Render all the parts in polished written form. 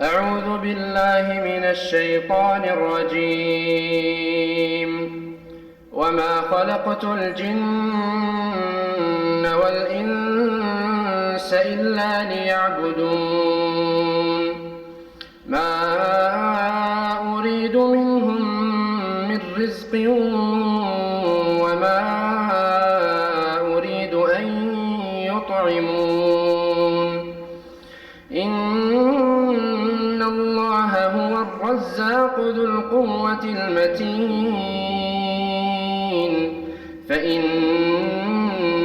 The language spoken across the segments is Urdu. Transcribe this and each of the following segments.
أعوذ بالله من الشيطان الرجيم وما خلقت الجن والإنس إلا ليعبدون ما أريد منهم من رزق وما أريد أن يطعمون إن الله هو الرزاق ذو القوة المتين فإن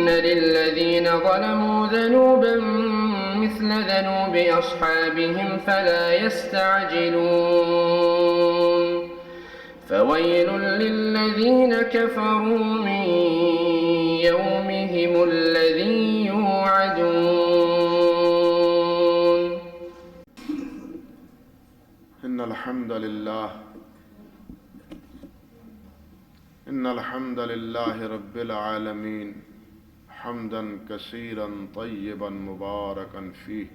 للذين ظلموا ذنوبا مثل ذنوب أصحابهم فلا يستعجلون فويل للذين كفروا من يومهم الذي يوعدون. إن الحمد لله رب العالمين حمدا كثيرا طيبا مباركا فيه.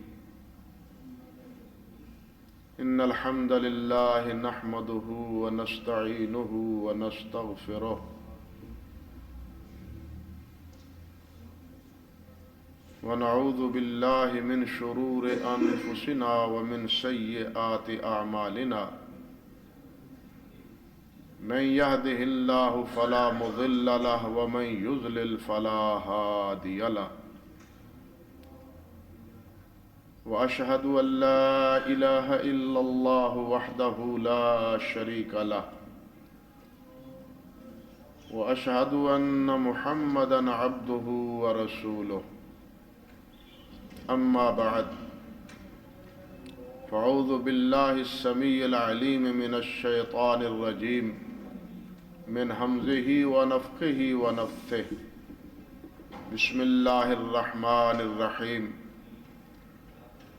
إن الحمد لله نحمده ونستعينه ونستغفره ونعوذ بالله من شرور أنفسنا ومن سيئات أعمالنا. من يهده الله فلا مضل له ومن يضلل فلا هادي له. وأشهد أن لا إله إلا الله وحده لا شريك له وأشهد أن محمدا عبده ورسوله. أما بعد فأعوذ بالله السميع العليم من الشيطان الرجيم من همزه ونفخه ونفثه. بسم الله الرحمن الرحيم.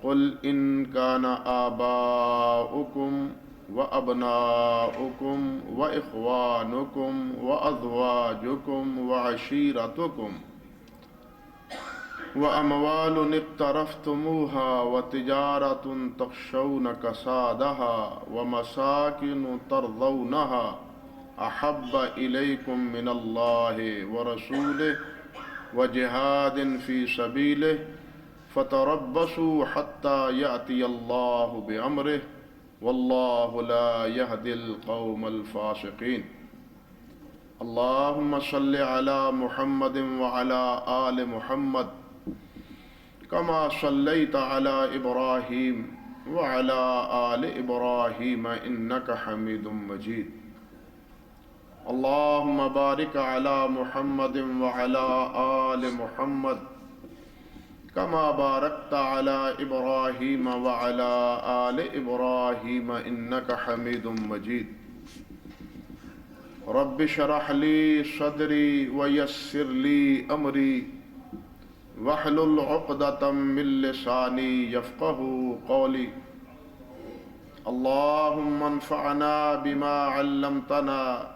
قل إن كان آباؤكم وأبناؤكم وإخوانكم وأزواجكم وعشيرتكم وأموال اقترفتموها وتجارة تخشون كسادها ومساكن ترضونها أحب إليكم من الله ورسوله وجهاد في سبيله فتربصوا حتى يأتي الله بأمره والله لا يهدي القوم الفاسقين. اللهم صل على محمد وعلى آل محمد كما صليت على إبراهيم وعلى آل إبراهيم إنك حميد مجيد. اللهم بارك على محمد وعلى آل محمد كما باركت على إبراهيم وعلى آل إبراهيم إنك حميد مجيد. رب اشرح لي صدري ويسر لي أمري واحلل عقدة من لساني يفقهوا قولي. اللهم انفعنا بما علمتنا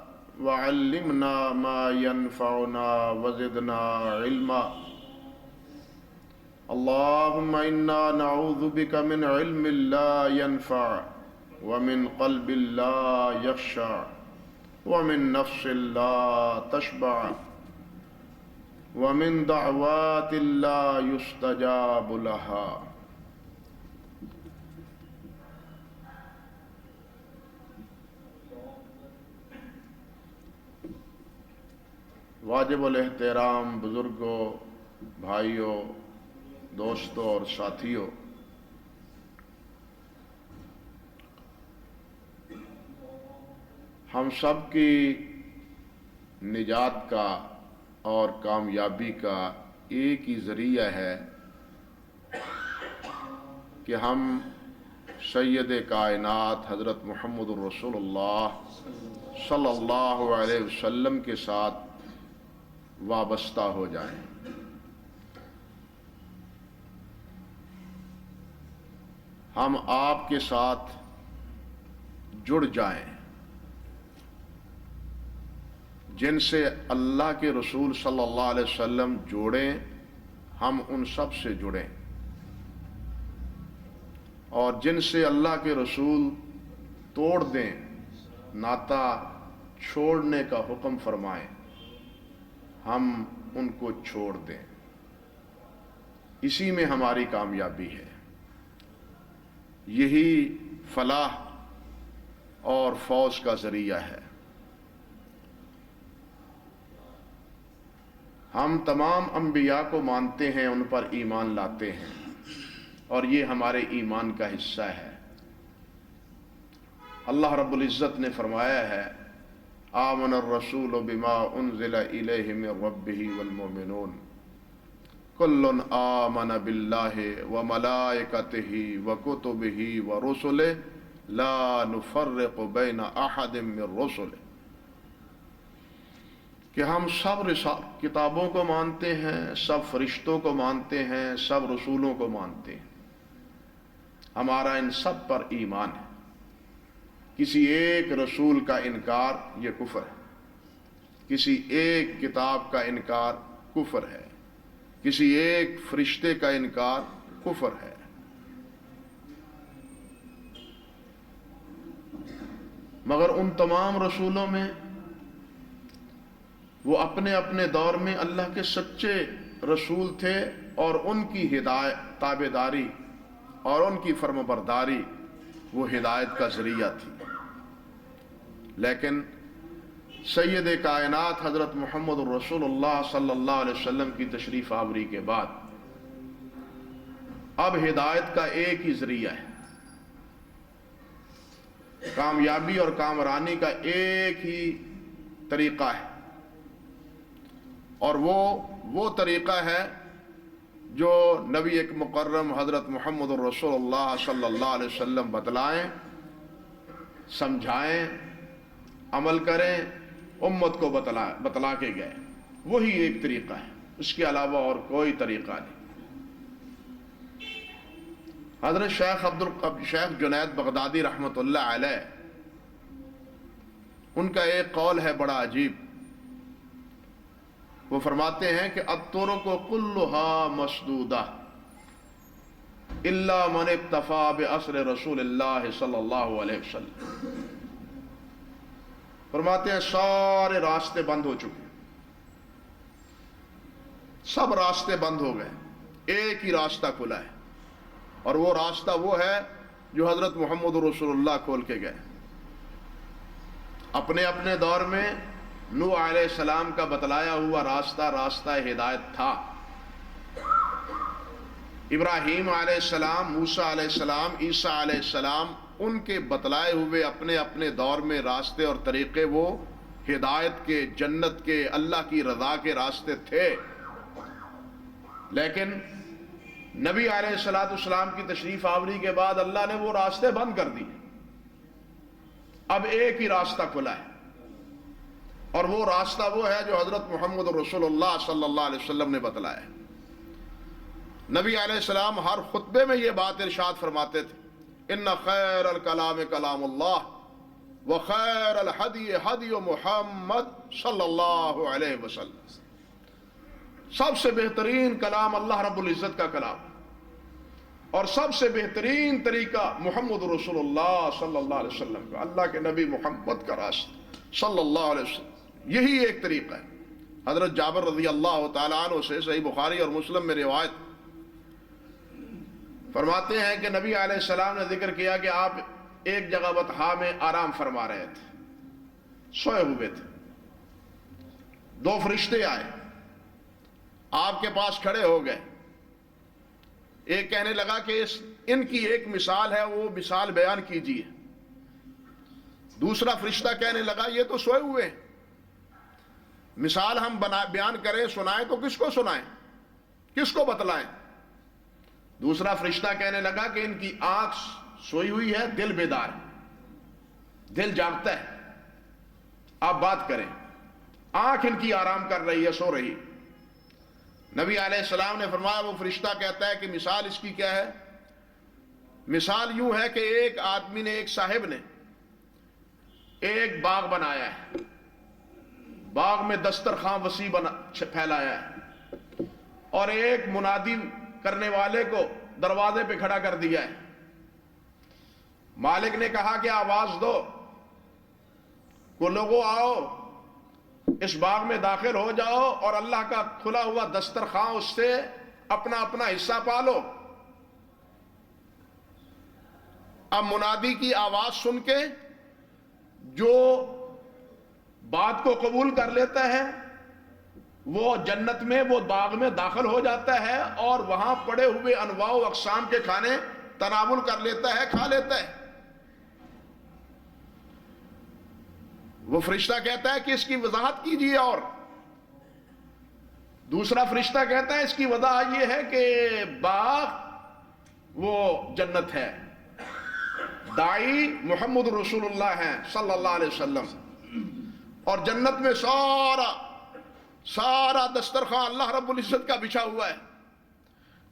وعلمنا ما ينفعنا وزدنا علما. اللهم إنا نعوذ بك من علم لا ينفع ومن قلب لا يخشع ومن نفس لا تشبع ومن دعوات لا يستجاب لها. واجب الاحترام بزرگوں، بھائیوں، دوستوں اور ساتھیوں، ہم سب کی نجات کا اور کامیابی کا ایک ہی ذریعہ ہے کہ ہم سید کائنات حضرت محمد الرسول اللہ صلی اللہ علیہ وسلم کے ساتھ وابستہ ہو جائیں. ہم آپ کے ساتھ جڑ جائیں. جن سے اللہ کے رسول صلی اللہ علیہ وسلم جوڑیں، ہم ان سب سے جڑیں. اور جن سے اللہ کے رسول توڑ دیں، ناتا چھوڑنے کا حکم فرمائیں، ہم ان کو چھوڑ دیں۔ اسی میں ہماری کامیابی ہے، یہی فلاح اور فوز کا ذریعہ ہے۔ ہم تمام انبیاء کو مانتے ہیں، ان پر ایمان لاتے ہیں، اور یہ ہمارے ایمان کا حصہ ہے۔ اللہ رب العزت نے فرمایا ہے، آمن الرسول بما انزل الیہ من ربہ والمؤمنون کل آمن باللہ وملائکتہ وکتبہ ورسلہ لا نفرق بین احد من رسلہ، کہ ہم سب کتابوں کو مانتے ہیں، سب فرشتوں کو مانتے ہیں، سب رسولوں کو مانتے ہیں، ہمارا ان سب پر ایمان ہے۔ کسی ایک رسول کا انکار یہ کفر ہے، کسی ایک کتاب کا انکار کفر ہے، کسی ایک فرشتے کا انکار کفر ہے۔ مگر ان تمام رسولوں میں وہ اپنے اپنے دور میں اللہ کے سچے رسول تھے، اور ان کی ہدایت تابعداری اور ان کی فرمانبرداری وہ ہدایت کا ذریعہ تھی۔ لیکن سید کائنات حضرت محمد الرسول اللہ صلی اللہ علیہ وسلم کی تشریف آوری کے بعد اب ہدایت کا ایک ہی ذریعہ ہے، کامیابی اور کامرانی کا ایک ہی طریقہ ہے، اور وہ طریقہ ہے جو نبی ایک مکرم حضرت محمد الرسول اللہ صلی اللہ علیہ وسلم بتلائیں، سمجھائیں، عمل کریں، امت کو بتلا کے گئے۔ وہی ایک طریقہ ہے، اس کے علاوہ اور کوئی طریقہ نہیں۔ حضرت شیخ جنید بغدادی رحمۃ اللہ علیہ، ان کا ایک قول ہے بڑا عجیب۔ وہ فرماتے ہیں کہ الطرق کلھا مسدودہ الا من اکتفى بعصر رسول اللہ صلی اللہ علیہ وسلم۔ فرماتے ہیں سارے راستے بند ہو چکے، سب راستے بند ہو گئے، ایک ہی راستہ کھلا ہے، اور وہ راستہ وہ ہے جو حضرت محمد رسول اللہ کھول کے گئے۔ اپنے اپنے دور میں نوح علیہ السلام کا بتلایا ہوا راستہ ہدایت تھا، ابراہیم علیہ السلام، موسیٰ علیہ السلام، عیسیٰ علیہ السلام، ان کے بتلائے ہوئے اپنے اپنے دور میں راستے اور طریقے وہ ہدایت کے، جنت کے، اللہ کی رضا کے راستے تھے۔ لیکن نبی علیہ السلام کی تشریف آوری کے بعد اللہ نے وہ راستے بند کر دیے، اب ایک ہی راستہ کھلا ہے، اور وہ راستہ وہ ہے جو حضرت محمد رسول اللہ صلی اللہ علیہ وسلم نے بتلایا ہے۔ نبی علیہ السلام ہر خطبے میں یہ بات ارشاد فرماتے تھے، ان خیر الکلام کلام اللہ وخیر الہدی ہدی محمد صلی اللہ علیہ وسلم۔ سب سے بہترین کلام اللہ رب العزت کا کلام، اور سب سے بہترین طریقہ محمد رسول اللہ صلی اللہ علیہ وسلم کا، اللہ کے نبی محمد کا راستہ صلی اللہ علیہ وسلم، یہی ایک طریقہ ہے۔ حضرت جابر رضی اللہ تعالیٰ عنہ سے صحیح بخاری اور مسلم میں روایت فرماتے ہیں کہ نبی علیہ السلام نے ذکر کیا کہ آپ ایک جگہ بطحا میں آرام فرما رہے تھے، سوئے ہوئے تھے، دو فرشتے آئے، آپ کے پاس کھڑے ہو گئے۔ ایک کہنے لگا کہ ان کی ایک مثال ہے، وہ مثال بیان کیجیے۔ دوسرا فرشتہ کہنے لگا یہ تو سوئے ہوئے ہیں، مثال ہم بیان کریں، سنائیں تو کس کو سنائیں، کس کو بتلائیں؟ دوسرا فرشتہ کہنے لگا کہ ان کی آنکھ سوئی ہوئی ہے، دل بیدار ہے، دل جاگتا ہے، آپ بات کریں۔ آنکھ ان کی آرام کر رہی ہے، سو رہی۔ نبی علیہ السلام نے فرمایا، وہ فرشتہ کہتا ہے کہ مثال اس کی کیا ہے؟ مثال یوں ہے کہ ایک آدمی نے، ایک صاحب نے ایک باغ بنایا ہے، باغ میں دسترخوان وسیع پھیلایا ہے، اور ایک منادی کرنے والے کو دروازے پہ کھڑا کر دیا ہے مالک نے کہا کہ آواز دو کو لوگوں آؤ اس باغ میں داخل ہو جاؤ اور اللہ کا کھلا ہوا دسترخوان اس سے اپنا اپنا حصہ پالو. اب منادی کی آواز سن کے جو بات کو قبول کر لیتا ہے وہ جنت میں وہ باغ میں داخل ہو جاتا ہے اور وہاں پڑے ہوئے انواع و اقسام کے کھانے تناول کر لیتا ہے، کھا لیتا ہے. وہ فرشتہ کہتا ہے کہ اس کی وضاحت کیجیے، اور دوسرا فرشتہ کہتا ہے اس کی وضاحت یہ ہے کہ باغ وہ جنت ہے، داعی محمد رسول اللہ ہیں صلی اللہ علیہ وسلم، اور جنت میں سارا دسترخوان اللہ رب العزت کا بچھا ہوا ہے.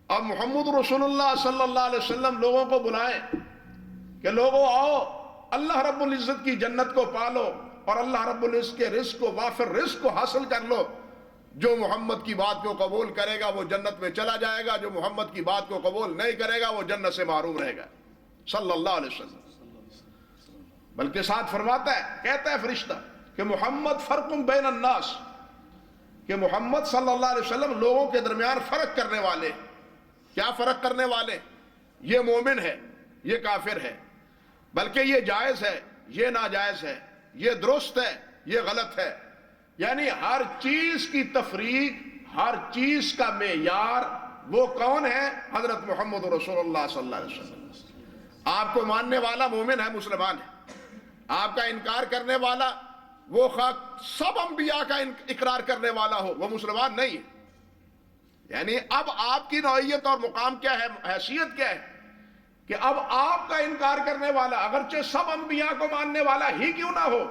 اب محمد رسول اللہ صلی اللہ علیہ وسلم لوگوں کو بلائیں کہ لوگوں آؤ اللہ رب العزت کی جنت کو پالو اور اللہ رب العزت کے رزق کو، وافر رزق کو حاصل کر لو. جو محمد کی بات کو قبول کرے گا وہ جنت میں چلا جائے گا، جو محمد کی بات کو قبول نہیں کرے گا وہ جنت سے محروم رہے گا صلی اللہ علیہ وسلم. بلکہ ساتھ فرماتا ہے، کہتا ہے فرشتہ کہ محمد فرق بین الناس، کہ محمد صلی اللہ علیہ وسلم لوگوں کے درمیان فرق کرنے والے. کیا فرق کرنے والے؟ یہ مومن ہے، یہ کافر ہے، بلکہ یہ جائز ہے، یہ ناجائز ہے، یہ درست ہے، یہ غلط ہے. یعنی ہر چیز کی تفریق، ہر چیز کا معیار وہ کون ہے؟ حضرت محمد رسول اللہ صلی اللہ علیہ وسلم. آپ کو ماننے والا مومن ہے، مسلمان ہے. آپ کا انکار کرنے والا وہ سب انبیاء کا اقرار کرنے والا ہو، وہ مسلمان نہیں ہے. یعنی اب آپ کی نوعیت اور مقام کیا ہے، حیثیت کیا ہے کہ اب آپ کا انکار کرنے والا، اگرچہ سب انبیاء کو ماننے والا ہی کیوں نہ ہو،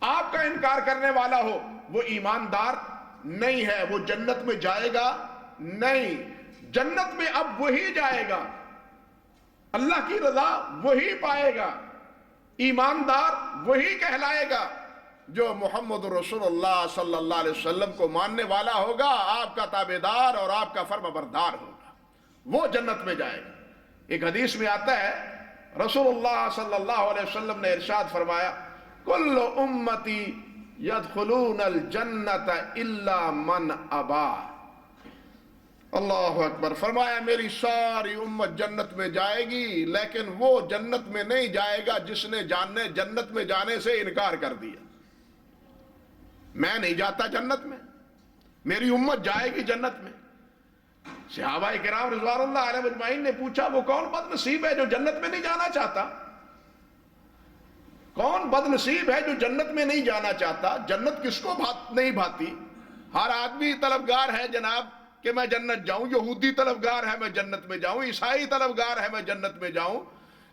آپ کا انکار کرنے والا ہو، وہ ایماندار نہیں ہے، وہ جنت میں جائے گا نہیں. جنت میں اب وہی جائے گا، اللہ کی رضا وہی پائے گا، ایماندار وہی کہلائے گا جو محمد رسول اللہ صلی اللہ علیہ وسلم کو ماننے والا ہوگا، آپ کا تابعدار اور آپ کا فرما بردار ہوگا، وہ جنت میں جائے گا. ایک حدیث میں آتا ہے رسول اللہ صلی اللہ علیہ وسلم نے ارشاد فرمایا، کل امتی یدخلون الجنت الا من ابا. اللہ اکبر. فرمایا میری ساری امت جنت میں جائے گی، لیکن وہ جنت میں نہیں جائے گا جس نے جنت میں جانے سے انکار کر دیا. میں نہیں جاتا جنت میں، میری امت جائے گی جنت میں. صحابہ کرام رضوان اللہ علیہ اجمعین نے پوچھا وہ کون بد نصیب ہے جو جنت میں نہیں جانا چاہتا؟ کون بد نصیب ہے جو جنت میں نہیں جانا چاہتا؟ جنت کس کو نہیں بھاتی؟ ہر آدمی طلبگار ہے جناب کہ میں جنت جاؤں. یہودی طلبگار ہے میں جنت میں جاؤں، عیسائی طلبگار ہے میں جنت میں جاؤں.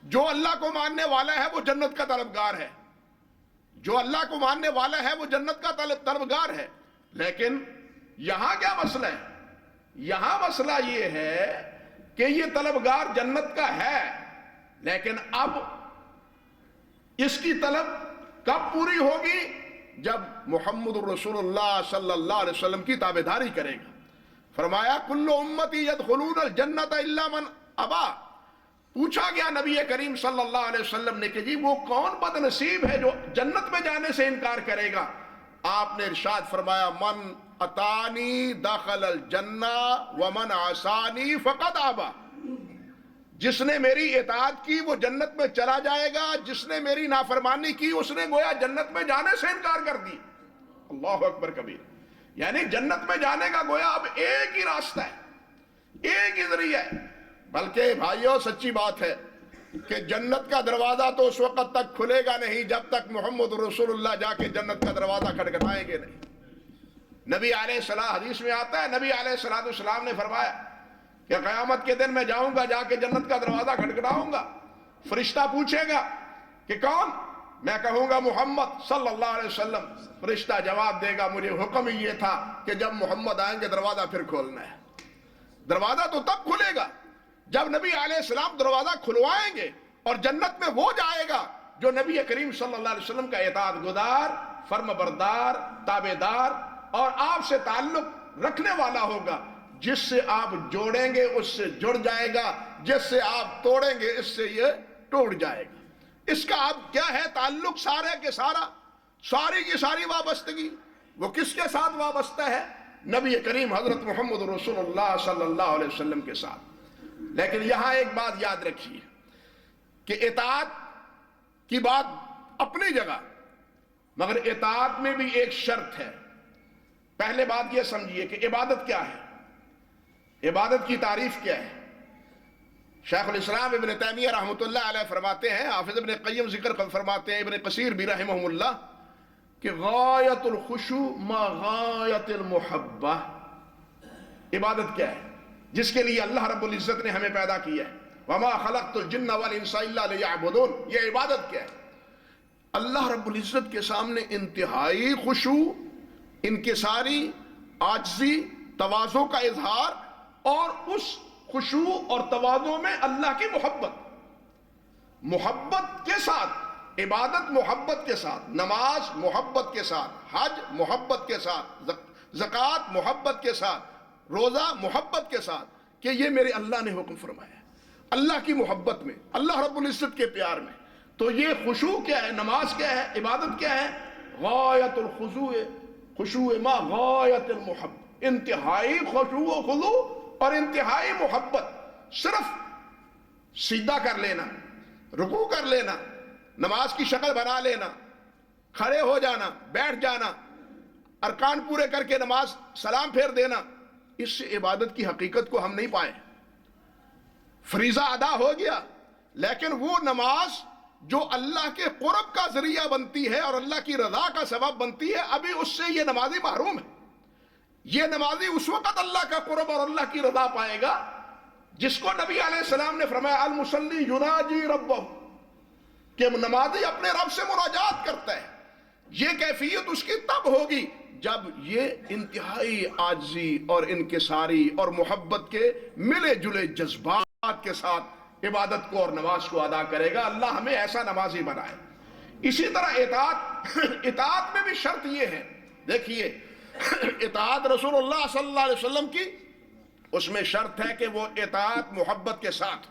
جو اللہ کو ماننے والا ہے وہ جنت کا طلبگار ہے، جو اللہ کو ماننے والا ہے وہ جنت کا طلبگار ہے. لیکن یہاں کیا مسئلہ ہے؟ یہاں مسئلہ یہ ہے کہ یہ طلبگار جنت کا ہے، لیکن اب اس کی طلب کب پوری ہوگی؟ جب محمد رسول اللہ صلی اللہ علیہ وسلم کی تابعداری کرے گا. فرمایا کل امتی یدخلون الجنت الا من ابا. پوچھا گیا نبی کریم صلی اللہ علیہ وسلم نے کہ جی وہ کون بد نصیب ہے جو جنت میں جانے سے انکار کرے گا؟ آپ نے ارشاد فرمایا من اتانی دخل الجنہ ومن عصانی فقد ابا. جس نے میری اطاعت کی وہ جنت میں چلا جائے گا، جس نے میری نافرمانی کی اس نے گویا جنت میں جانے سے انکار کر دی. اللہ اکبر کبیر. یعنی جنت میں جانے کا گویا اب ایک ہی راستہ ہے، ایک ہی ذریعہ ہے. بلکہ بھائیوں سچی بات ہے کہ جنت کا دروازہ تو اس وقت تک کھلے گا نہیں جب تک محمد رسول اللہ جا کے جنت کا دروازہ کھٹکھٹائیں گے نہیں. نبی علیہ السلام، حدیث میں آتا ہے نبی علیہ السلام نے فرمایا کہ قیامت کے دن میں جاؤں گا، جا کے جنت کا دروازہ کھٹکھٹاؤں گا. فرشتہ پوچھے گا کہ کون؟ میں کہوں گا محمد صلی اللہ علیہ وسلم. فرشتہ جواب دے گا مجھے حکم ہی یہ تھا کہ جب محمد آئیں گے دروازہ پھر کھولنا ہے. دروازہ تو تب کھلے گا جب نبی علیہ السلام دروازہ کھلوائیں گے، اور جنت میں وہ جائے گا جو نبی کریم صلی اللہ علیہ وسلم کا اطاعت گزار، فرم بردار، تابعدار اور آپ سے تعلق رکھنے والا ہوگا. جس سے آپ جوڑیں گے اس سے جڑ جائے گا، جس سے آپ توڑیں گے اس سے یہ ٹوٹ جائے گا۔ اس کا اب کیا ہے تعلق؟ سارے کے سارا، ساری کی ساری وابستگی وہ کس کے ساتھ وابستہ ہے؟ نبی کریم حضرت محمد رسول اللہ صلی اللہ علیہ وسلم کے ساتھ۔ لیکن یہاں ایک بات یاد رکھیے کہ اطاعت کی بات اپنی جگہ، مگر اطاعت میں بھی ایک شرط ہے۔ پہلے بات یہ سمجھیے کہ عبادت کیا ہے، عبادت کی تعریف کیا ہے۔ شیخ الاسلام ابن تیمیہ رحمۃ اللہ علیہ فرماتے ہیں، حافظ ابن قیم ذکر فرماتے ہیں، ابن کثیر بھی رحمہم اللہ، کہ غایت الخشوع ما غایت المحبہ، عبادت کیا ہے جس کے لیے اللہ رب العزت نے ہمیں پیدا کیا ہے، وما خلقت الجن والانس الا لیعبدون، یہ عبادت کیا ہے؟ اللہ رب العزت کے سامنے انتہائی خشوع، انکساری، عاجزی، تواضع کا اظہار، اور اس خشوع اور تواضع میں اللہ کی محبت کے ساتھ، عبادت محبت کے ساتھ، نماز محبت کے ساتھ، حج محبت کے ساتھ، زکوٰۃ محبت کے ساتھ، روزہ محبت کے ساتھ، کہ یہ میرے اللہ نے حکم فرمایا ہے، اللہ کی محبت میں، اللہ رب العزت کے پیار میں۔ تو یہ خشوع کیا ہے، نماز کیا ہے، عبادت کیا ہے؟ غایت الخضوع، خشوع ما غایت المحب، انتہائی خشوع و خضوع اور انتہائی محبت۔ صرف سجدہ کر لینا، رکوع کر لینا، نماز کی شکل بنا لینا، کھڑے ہو جانا، بیٹھ جانا، ارکان پورے کر کے نماز سلام پھیر دینا، اس سے عبادت کی حقیقت کو ہم نہیں پائے۔ فریضہ ادا ہو گیا، لیکن وہ نماز جو اللہ کے قرب کا ذریعہ بنتی ہے اور اللہ کی رضا کا سبب بنتی ہے، ابھی اس سے یہ نمازی محروم ہے۔ یہ نمازی اس وقت اللہ کا قرب اور اللہ کی رضا پائے گا جس کو نبی علیہ السلام نے فرمایا المصلی یناجی ربہ، کہ نمازی اپنے رب سے مناجات کرتا ہے۔ یہ کیفیت اس کی تب ہوگی جب یہ انتہائی عاجزی اور انکساری اور محبت کے ملے جلے جذبات کے ساتھ عبادت کو اور نماز کو ادا کرے گا۔ اللہ ہمیں ایسا نمازی بنائے۔ اسی طرح اطاعت میں بھی شرط یہ ہے، دیکھیے اطاعت رسول اللہ صلی اللہ علیہ وسلم کی، اس میں شرط ہے کہ وہ اطاعت محبت کے ساتھ۔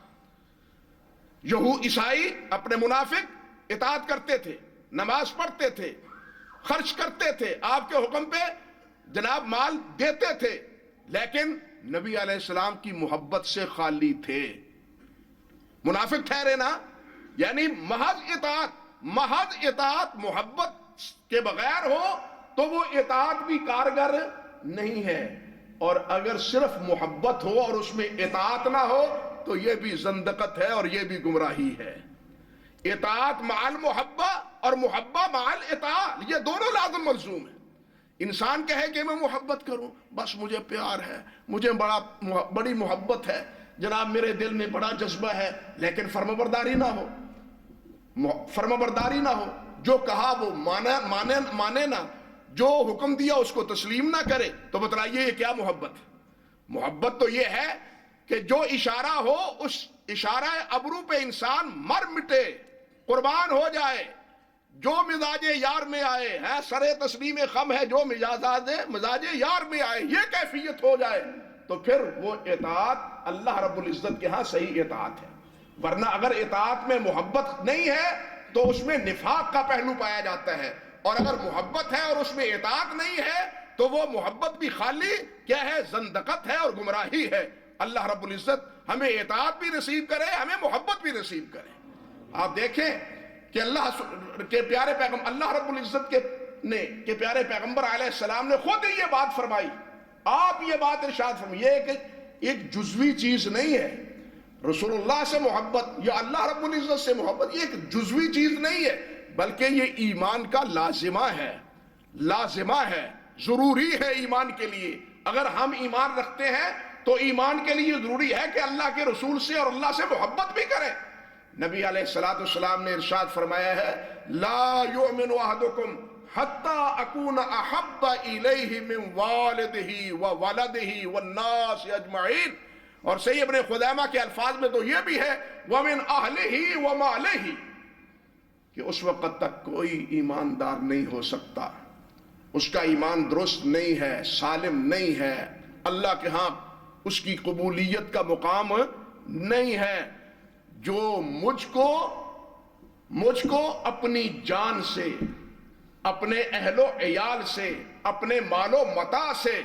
یہود عیسائی اپنے منافق اطاعت کرتے تھے، نماز پڑھتے تھے، خرچ کرتے تھے، آپ کے حکم پہ جناب مال دیتے تھے، لیکن نبی علیہ السلام کی محبت سے خالی تھے، منافق ٹھہرے نا۔ یعنی محض اطاعت محبت کے بغیر ہو تو وہ اطاعت بھی کارگر نہیں ہے، اور اگر صرف محبت ہو اور اس میں اطاعت نہ ہو تو یہ بھی زندقت ہے اور یہ بھی گمراہی ہے۔ اطاعت مع المحبہ اور محبہ مع الاطاعت، یہ دونوں لازم ملزوم ہیں۔ انسان کہے کہ میں محبت کروں، بس مجھے پیار ہے، مجھے بڑی محبت ہے جناب، میرے دل میں بڑا جذبہ ہے، لیکن فرمانبرداری نہ ہو، جو کہا وہ مانے نہ، جو حکم دیا اس کو تسلیم نہ کرے، تو بتلائیے یہ کیا محبت ہے؟ محبت تو یہ ہے کہ جو اشارہ ہو اس اشارہ ابرو پہ انسان مر مٹے، قربان ہو جائے، جو مزاج یار میں آئے ہے، سر تسلیم خم ہے جو مزاج یار میں آئے، یہ کیفیت ہو جائے تو پھر وہ اطاعت اللہ رب العزت کے ہاں صحیح اطاعت ہے۔ ورنہ اگر اطاعت میں محبت نہیں ہے تو اس میں نفاق کا پہلو پایا جاتا ہے، اور اگر محبت ہے اور اس میں اطاعت نہیں ہے تو وہ محبت بھی خالی کیا ہے؟ زندقت ہے اور گمراہی ہے۔ اللہ رب العزت ہمیں اطاعت بھی نصیب کرے، ہمیں محبت بھی نصیب کرے۔ آپ دیکھیں کہ اللہ کے پیارے پیغمبر، اللہ رب العزت کے پیارے پیغمبر علیہ السلام نے خود یہ بات فرمائی، آپ یہ بات ارشاد فرمائیے کہ ایک جزوی چیز نہیں ہے رسول اللہ سے محبت یا اللہ رب العزت سے محبت، یہ ایک جزوی چیز نہیں ہے، بلکہ یہ ایمان کا لازمہ ہے، ضروری ہے ایمان کے لیے۔ اگر ہم ایمان رکھتے ہیں تو ایمان کے لیے ضروری ہے کہ اللہ کے رسول سے اور اللہ سے محبت بھی کریں۔ نبی علیہ السلام نے ارشاد فرمایا ہے لا یؤمن احدکم حتی اکون احب الیہ من والدہ وولدہ والناس اجمعین، اور صحیح ابن خزیمہ کے الفاظ میں تو یہ بھی ہے ومن اہلہ ومالہ، کہ اس وقت تک کوئی ایماندار نہیں ہو سکتا، اس کا ایمان درست نہیں ہے، سالم نہیں ہے، اللہ کے ہاں اس کی قبولیت کا مقام نہیں ہے، جو مجھ کو اپنی جان سے، اپنے اہل و عیال سے، اپنے مال و متاع سے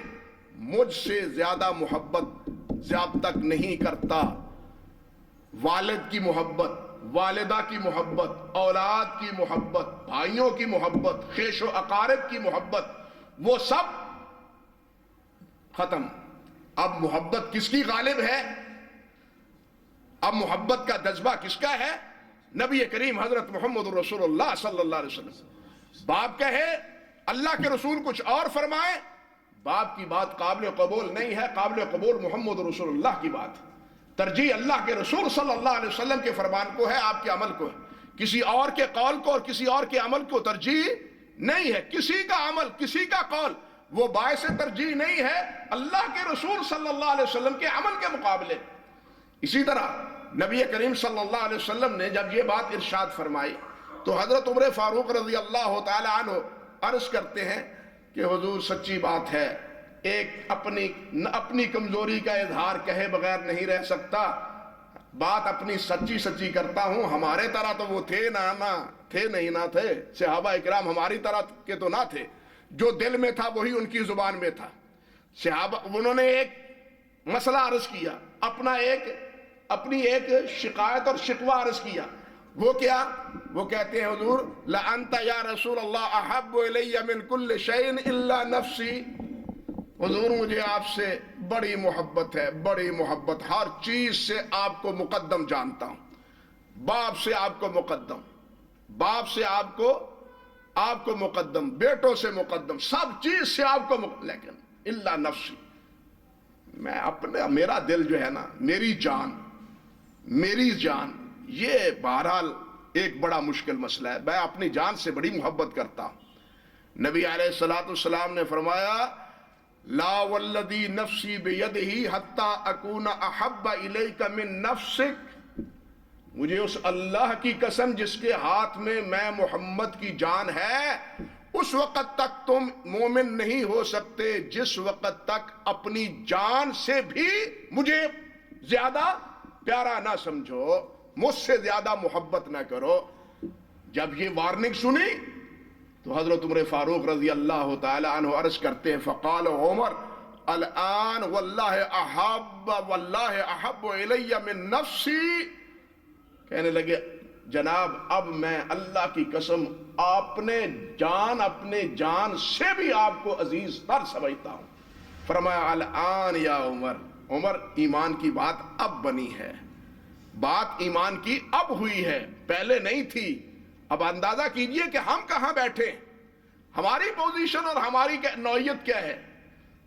مجھ سے زیادہ محبت جب تک نہیں کرتا، والد کی محبت، والدہ کی محبت، اولاد کی محبت، بھائیوں کی محبت، خیش و اقارب کی محبت، وہ سب ختم۔ اب محبت کس کی غالب ہے؟ اب محبت کا جذبہ کس کا ہے؟ نبی کریم حضرت محمد رسول اللہ صلی اللہ علیہ وسلم۔ باپ کہے، اللہ کے رسول کچھ اور فرمائے، باپ کی بات قابل قبول نہیں ہے، قابل قبول محمد رسول اللہ کی بات۔ ترجیح اللہ کے رسول صلی اللہ علیہ وسلم کے فرمان کو ہے، آپ کے عمل کو ہے، کسی اور کے قول کو اور کسی اور کے عمل کو ترجیح نہیں ہے۔ کسی کا عمل، کسی کا قول وہ باعث ترجیح نہیں ہے اللہ کے رسول صلی اللہ علیہ وسلم کے عمل کے مقابلے۔ اسی طرح نبی کریم صلی اللہ علیہ وسلم نے جب یہ بات ارشاد فرمائی تو حضرت عمر فاروق رضی اللہ تعالی عنہ عرض کرتے ہیں کہ حضور سچی بات ہے، ایک اپنی کمزوری کا اظہار کہے بغیر نہیں رہ سکتا، بات اپنی سچی سچی کرتا ہوں۔ ہمارے طرح تو وہ تھے نہ تھے صحابہ اکرام، ہماری طرح کے تو نہ تھے، جو دل میں تھا وہی ان کی زبان میں تھا۔ صحابہ انہوں نے ایک مسئلہ عرض کیا، اپنی ایک شکایت اور شکوہ عرض کیا۔ وہ کیا؟ وہ کہتے ہیں حضور لَأَنْتَ يَا رسول اللہ أَحَبُّ إِلَيَّ مِنْ كُلِّ شَيْءٍ إِلَّا نَفْسِي۔ حضور مجھے آپ سے بڑی محبت ہے، بڑی محبت، ہر چیز سے آپ کو مقدم جانتا ہوں، باپ سے آپ کو مقدم، باپ سے آپ کو مقدم، بیٹوں سے مقدم، سب چیز سے آپ کو مقدم، لیکن الا نفسی، میں میرا دل جو ہے نا، میری جان، یہ بہرحال ایک بڑا مشکل مسئلہ ہے، میں اپنی جان سے بڑی محبت کرتا ہوں۔ نبی علیہ السلام نے فرمایا لا والذی نفسی بیدہ حتی اکون احب الیک من نفسک، مجھے اس اللہ کی قسم جس کے ہاتھ میں محمد کی جان ہے، اس وقت تک تم مومن نہیں ہو سکتے جس وقت تک اپنی جان سے بھی مجھے زیادہ پیارا نہ سمجھو، مجھ سے زیادہ محبت نہ کرو۔ جب یہ وارننگ سنی تو حضرت عمر فاروق رضی اللہ تعالی عنہ عرض کرتے ہیں فقال عمر الان واللہ احب الی من نفسی، کہنے لگے جناب اب میں اللہ کی قسم اپنے جان سے بھی آپ کو عزیز تر سمجھتا ہوں۔ فرمایا الان یا عمر ایمان کی بات اب بنی ہے، بات ایمان کی اب ہوئی ہے، پہلے نہیں تھی۔ اب اندازہ کیجئے کہ ہم کہاں بیٹھے، ہماری پوزیشن اور ہماری نوعیت کیا ہے۔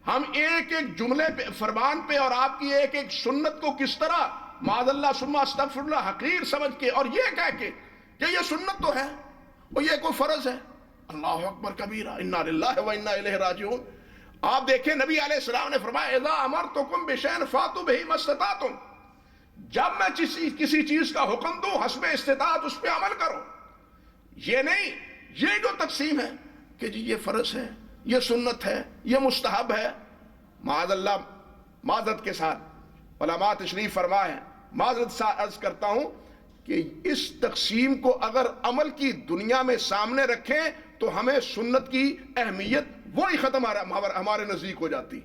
ہم ایک جملے پہ، فرمان پہ اور آپ کی ایک سنت کو کس طرح معاذ اللہ ثم استغفر اللہ حقیر سمجھ کے، اور یہ کہہ کے کہ یہ سنت تو ہے اور یہ کوئی فرض ہے، اللہ اکبر کبیرہ انا للہ و انا الیہ راجعون۔ آپ دیکھیں نبی علیہ السلام نے فرمایا اذا امرتکم بشیء فاتوا بہ ما استطعتم، جب میں کسی چیز کا حکم دوں حسب استطاعت اس پہ عمل کرو۔ یہ نہیں، یہ جو تقسیم ہے کہ جی یہ فرض ہے، یہ سنت ہے، یہ مستحب ہے، معاذ اللہ معذرت کے ساتھ علماء تشریف فرما ہے، معذرت سے عرض کرتا ہوں کہ اس تقسیم کو اگر عمل کی دنیا میں سامنے رکھیں تو ہمیں سنت کی اہمیت وہی ختم ہمارے نزدیک ہو جاتی۔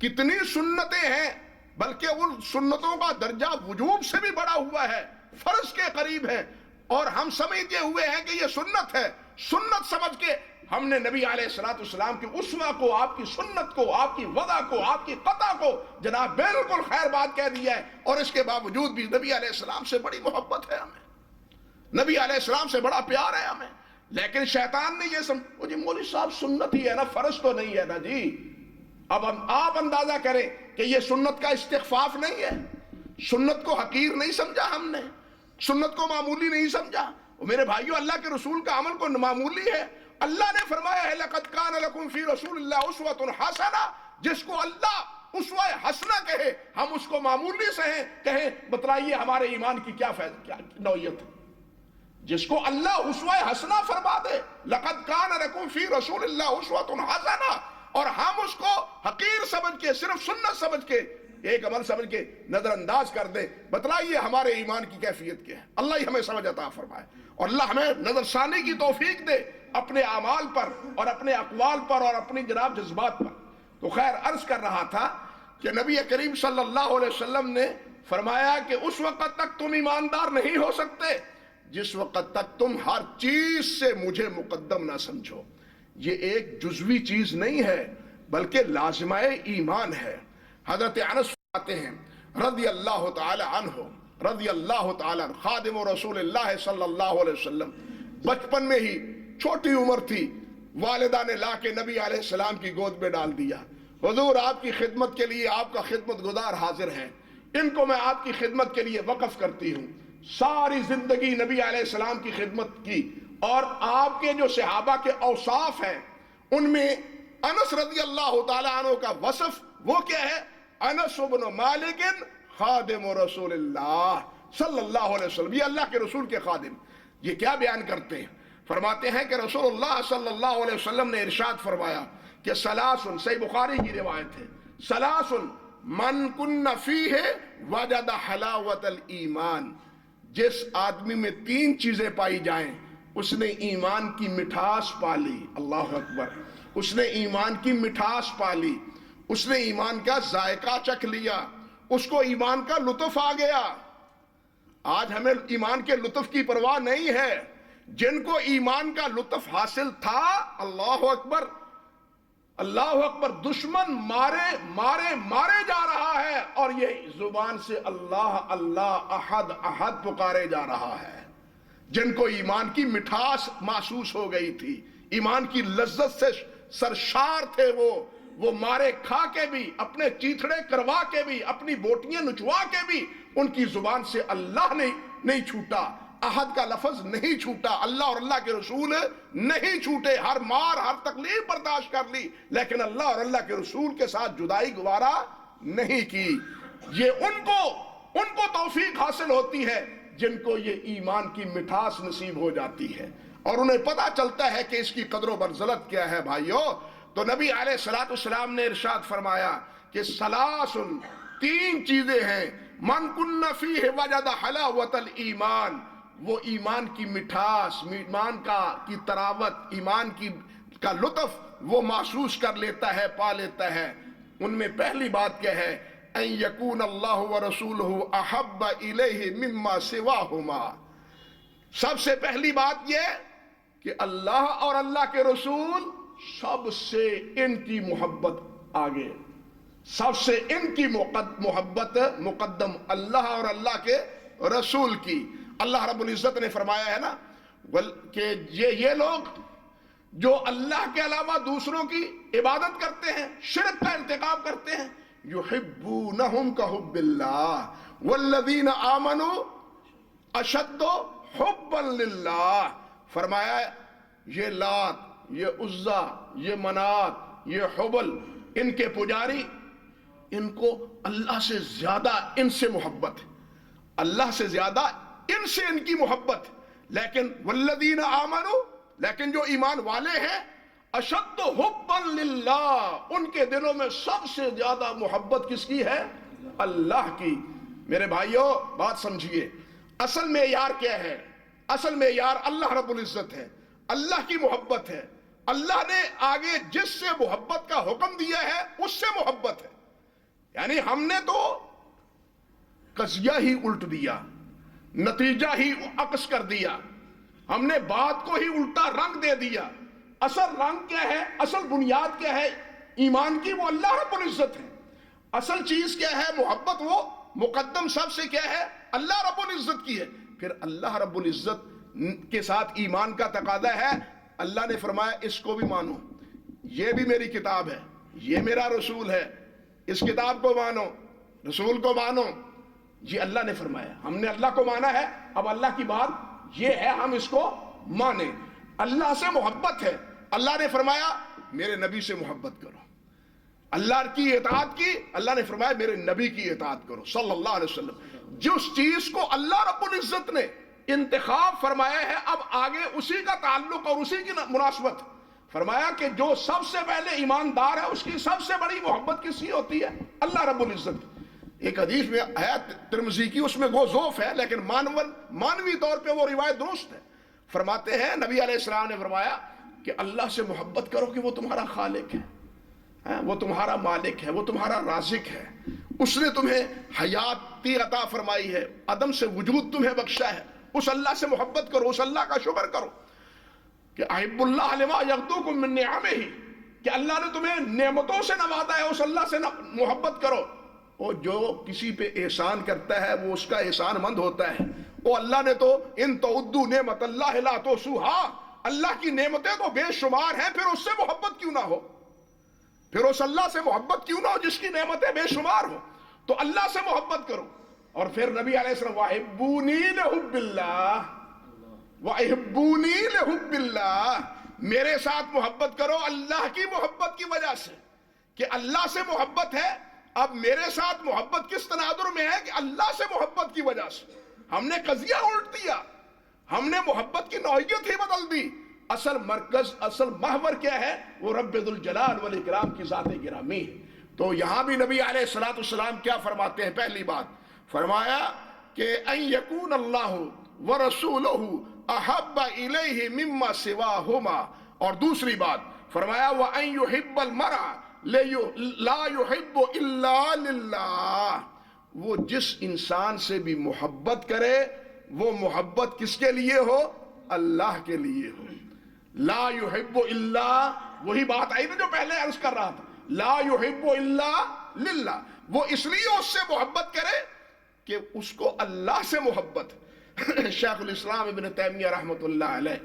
کتنی سنتیں ہیں، بلکہ ان سنتوں کا درجہ وجوب سے بھی بڑا ہوا ہے، فرض کے قریب ہے، اور ہم سمجھتے ہوئے ہیں کہ یہ سنت ہے، سنت سمجھ کے ہم نے نبی علیہ السلام کی اسوہ کو، آپ کی سنت کو، آپ کی وضع کو، آپ کی قطع کو جناب بالکل خیر بات کہہ دیا ہے، اور اس کے باوجود بھی نبی علیہ السلام سے بڑی محبت ہے ہمیں، نبی علیہ السلام سے بڑا پیار ہے ہمیں۔ لیکن شیطان نے یہ وہ جی مولوی صاحب سنت ہی ہے نا، فرض تو نہیں ہے نا جی۔ اب آپ اندازہ کریں کہ یہ سنت کا استخفاف نہیں ہے، سنت کو حقیر نہیں سمجھا ہم نے، سنت کو معمولی نہیں سمجھا۔ میرے بھائیو اللہ کے رسول کا عمل کو معمولی ہے۔ اللہ نے فرمایا ہے لَقَدْ كَانَ لَكُمْ فِي رَسُولِ اللَّهِ أُسْوَةٌ حَسَنَةٌ، جس کو اللہ اسوہ حسنہ کہے ہم اس کو معمولی سے کہیں، بتلائیے ہمارے ایمان کی کیا نوعیت ہے۔ جس کو اللہ اسوہ حسنہ فرما دے لَقَدْ كَانَ لَكُمْ فِي رَسُولِ اللَّهِ أُسْوَةٌ حَسَنَةٌ، اور ہم اس کو حقیر سمجھ کے، صرف سنت سمجھ کے ایک عمل سمجھ کے نظر انداز کر دیں، بتلائیے ہمارے ایمان کی کیفیت کیا ہے۔ اللہ ہی ہمیں سمجھ عطا فرمائے اور اللہ ہمیں نظر ثانی کی توفیق دے اپنے اعمال پر اور اپنے اقوال پر اور اپنی جناب جذبات پر۔ تو خیر عرض کر رہا تھا کہ نبی کریم صلی اللہ علیہ وسلم نے فرمایا کہ اس وقت تک تم ایماندار نہیں ہو سکتے جس وقت تک تم ہر چیز سے مجھے مقدم نہ سمجھو۔ یہ ایک جزوی چیز نہیں ہے بلکہ لازمہ ایمان ہے۔ حضرت انس فرماتے ہیں رضی اللہ تعالی عنہ، رضی اللہ تعالی عنہ، خادم رسول اللہ صلی اللہ علیہ وسلم، بچپن میں ہی چھوٹی عمر تھی، والدہ نے لا کے نبی علیہ السلام کی گود میں ڈال دیا۔ حضور آپ کی خدمت کے لیے آپ کا خدمت گزار حاضر ہیں، ان کو میں آپ کی خدمت کے لیے وقف کرتی ہوں۔ ساری زندگی نبی علیہ السلام کی خدمت کی، اور آپ کے جو صحابہ کے اوصاف ہیں ان میں انس رضی اللہ تعالیٰ عنہ کا وصف وہ کیا ہے؟ انس بن مالک خادم رسول اللہ صلی اللہ علیہ وسلم، یہ اللہ کے رسول کے خادم۔ یہ کیا بیان کرتے ہیں؟ فرماتے ہیں کہ رسول اللہ صلی اللہ علیہ وسلم نے ارشاد فرمایا کہ سلاسن، صحیح بخاری کی روایت ہے، سلاسن من کن فیہ وجد حلاوت الایمان، جس آدمی میں تین چیزیں پائی جائیں اس نے ایمان کی مٹھاس پالی۔ اللہ اکبر، اس نے ایمان کی مٹھاس پالی، اس نے ایمان کا ذائقہ چکھ لیا، اس کو ایمان کا لطف آ گیا۔ آج ہمیں ایمان کے لطف کی پرواہ نہیں ہے، جن کو ایمان کا لطف حاصل تھا، اللہ اکبر اللہ اکبر، دشمن مارے مارے مارے جا رہا ہے اور یہ زبان سے اللہ اللہ احد احد پکارے جا رہا ہے۔ جن کو ایمان کی مٹھاس محسوس ہو گئی تھی، ایمان کی لذت سے سرشار تھے، وہ مارے کھا کے بھی، اپنے چیتھڑے کروا کے بھی، اپنی بوٹیاں نچوا کے بھی ان کی زبان سے اللہ نہیں چھوٹا، احد کا لفظ نہیں چھوٹا، اللہ اور اللہ کے رسول نہیں چھوٹے۔ ہر مار ہر تکلیف برداشت کر لی لیکن اللہ اور اللہ کے رسول کے ساتھ جدائی گوارا نہیں کی۔ یہ ان کو توفیق حاصل ہوتی ہے جن کو یہ ایمان کی مٹھاس نصیب ہو جاتی ہے اور انہیں پتہ چلتا ہے کہ اس کی قدر و منزلت کیا ہے۔ بھائیو، تو نبی علیہ الصلوۃ والسلام نے ارشاد فرمایا کہ سلاسن، تین چیزیں ہیں، من کن فیہ وجد حلاوت الایمان، وہ ایمان کی مٹھاس، ایمان کی تراوت، ایمان کا لطف وہ محسوس کر لیتا ہے، پا لیتا ہے۔ ان میں پہلی بات کیا ہے؟ ان یکون اللہ ورسولہ احب الیہ مما سواہما، سب سے پہلی بات یہ کہ اللہ اور اللہ کے رسول سب سے ان کی محبت آگے، سب سے ان کی محبت مقدم اللہ اور اللہ کے رسول کی۔ اللہ رب العزت نے فرمایا ہے نا کہ یہ لوگ جو اللہ کے علاوہ دوسروں کی عبادت کرتے ہیں، شرک کا ارتکاب کرتے ہیں، یحبونہم کحب اللہ والذین آمنوا اشد حبا للہ۔ فرمایا یہ لات، یہ عزا، یہ منات، یہ حبل، ان کے پجاری، ان کو اللہ سے زیادہ ان سے محبت ہے، اللہ سے زیادہ ان سے ان کی محبت۔ لیکن والذین آمنوا، لیکن جو ایمان والے ہیں، اشد حبا للہ، ان کے دلوں میں سب سے زیادہ محبت کس کی ہے؟ اللہ کی۔ میرے بھائیوں بات سمجھیے، اصل معیار کیا ہے؟ اصل معیار اللہ رب العزت ہے، اللہ کی محبت ہے۔ اللہ نے آگے جس سے محبت کا حکم دیا ہے اس سے محبت ہے، یعنی ہم نے تو قضیہ ہی الٹ دیا، نتیجہ ہی عکس کر دیا، ہم نے بات کو ہی الٹا رنگ دے دیا۔ اصل رنگ کیا ہے؟ اصل بنیاد کیا ہے ایمان کی؟ وہ اللہ رب العزت ہے۔ اصل چیز کیا ہے؟ محبت وہ مقدم سب سے کیا ہے؟ اللہ رب العزت کی ہے۔ پھر اللہ رب العزت کے ساتھ ایمان کا تقاضا ہے، اللہ نے فرمایا اس کو بھی مانو، یہ بھی میری کتاب ہے، یہ میرا رسول ہے، اس کتاب کو مانو، رسول کو مانو۔ یہ اللہ نے فرمایا، ہم نے اللہ کو مانا ہے، اب اللہ کی بات یہ ہے ہم اس کو مانیں۔ اللہ سے محبت ہے، اللہ نے فرمایا میرے نبی سے محبت کرو، اللہ کی اطاعت کی، اللہ نے فرمایا میرے نبی کی اطاعت کرو صلی اللہ علیہ وسلم۔ جس چیز کو اللہ رب العزت نے انتخاب فرمایا ہے، اب آگے اسی کا تعلق اور اسی کی مناسبت۔ فرمایا کہ جو سب سے پہلے ایماندار ہے اس کی سب سے بڑی محبت کس کی ہوتی ہے؟ اللہ رب العزت۔ ایک حدیث میں ہے ترمذی کی، اس میں ضعف ہے لیکن مانوی طور پہ وہ روایت درست ہے. فرماتے ہیں نبی علیہ السلام نے فرمایا کہ اللہ سے محبت کرو کہ وہ تمہارا خالق ہے، وہ تمہارا مالک ہے، وہ تمہارا رازق ہے، اس نے تمہیں حیاتی عطا فرمائی ہے، عدم سے وجود تمہیں بخشا ہے. اس اللہ سے محبت کرو، اس اللہ کا شکر کرو کہ احب اللہ لما یغدوکم من نعمہ، کہ اللہ نے تمہیں نعمتوں سے نوازا ہے، اس اللہ سے محبت کرو. اور جو کسی پہ احسان کرتا ہے وہ اس کا احسان مند ہوتا ہے. وہ اللہ نے تو ان تعدوا نعمت اللہ لا تحصوها، اللہ کی نعمتیں تو بے شمار ہیں، پھر اس سے محبت کیوں نہ ہو، پھر اس اللہ سے محبت کیوں نہ ہو جس کی نعمتیں بے شمار ہو. تو اللہ سے محبت کرو. اور پھر نبی علیہ السلام وَأَحِبُّونِي لِحُبِّ اللَّهِ وَأَحِبُّونِي لِحُبِّ اللَّهِ، میرے ساتھ محبت کرو اللہ کی محبت کی وجہ سے، کہ اللہ سے محبت ہے. اب میرے ساتھ محبت کس تناظر میں ہے کہ اللہ سے محبت کی وجہ سے. ہم نے قضیہ الٹ دیا، ہم نے محبت کی نوعیت ہی بدل دی. اصل مرکز، اصل محور کیا ہے؟ وہ رب ذوالجلال والاکرام کی ذات گرامی. تو یہاں بھی نبی علیہ السلام کیا فرماتے ہیں؟ پہلی بات فرمایا کہ ان یکون اللہ ورسولہ احب الیہ مما سواہما، اور دوسری بات فرمایا وان یحب المرء لا یحب الا للہ، وہ جس انسان سے بھی محبت کرے وہ محبت کس کے لیے ہو؟ اللہ کے لیے ہو. لا یحب الا، وہی بات آئی نا جو پہلے عرض کر رہا تھا، لا یحب الا للہ، وہ اس لیے اس سے محبت کرے کہ اس کو اللہ سے محبت. شیخ الاسلام ابن تیمیہ رحمۃ اللہ علیہ،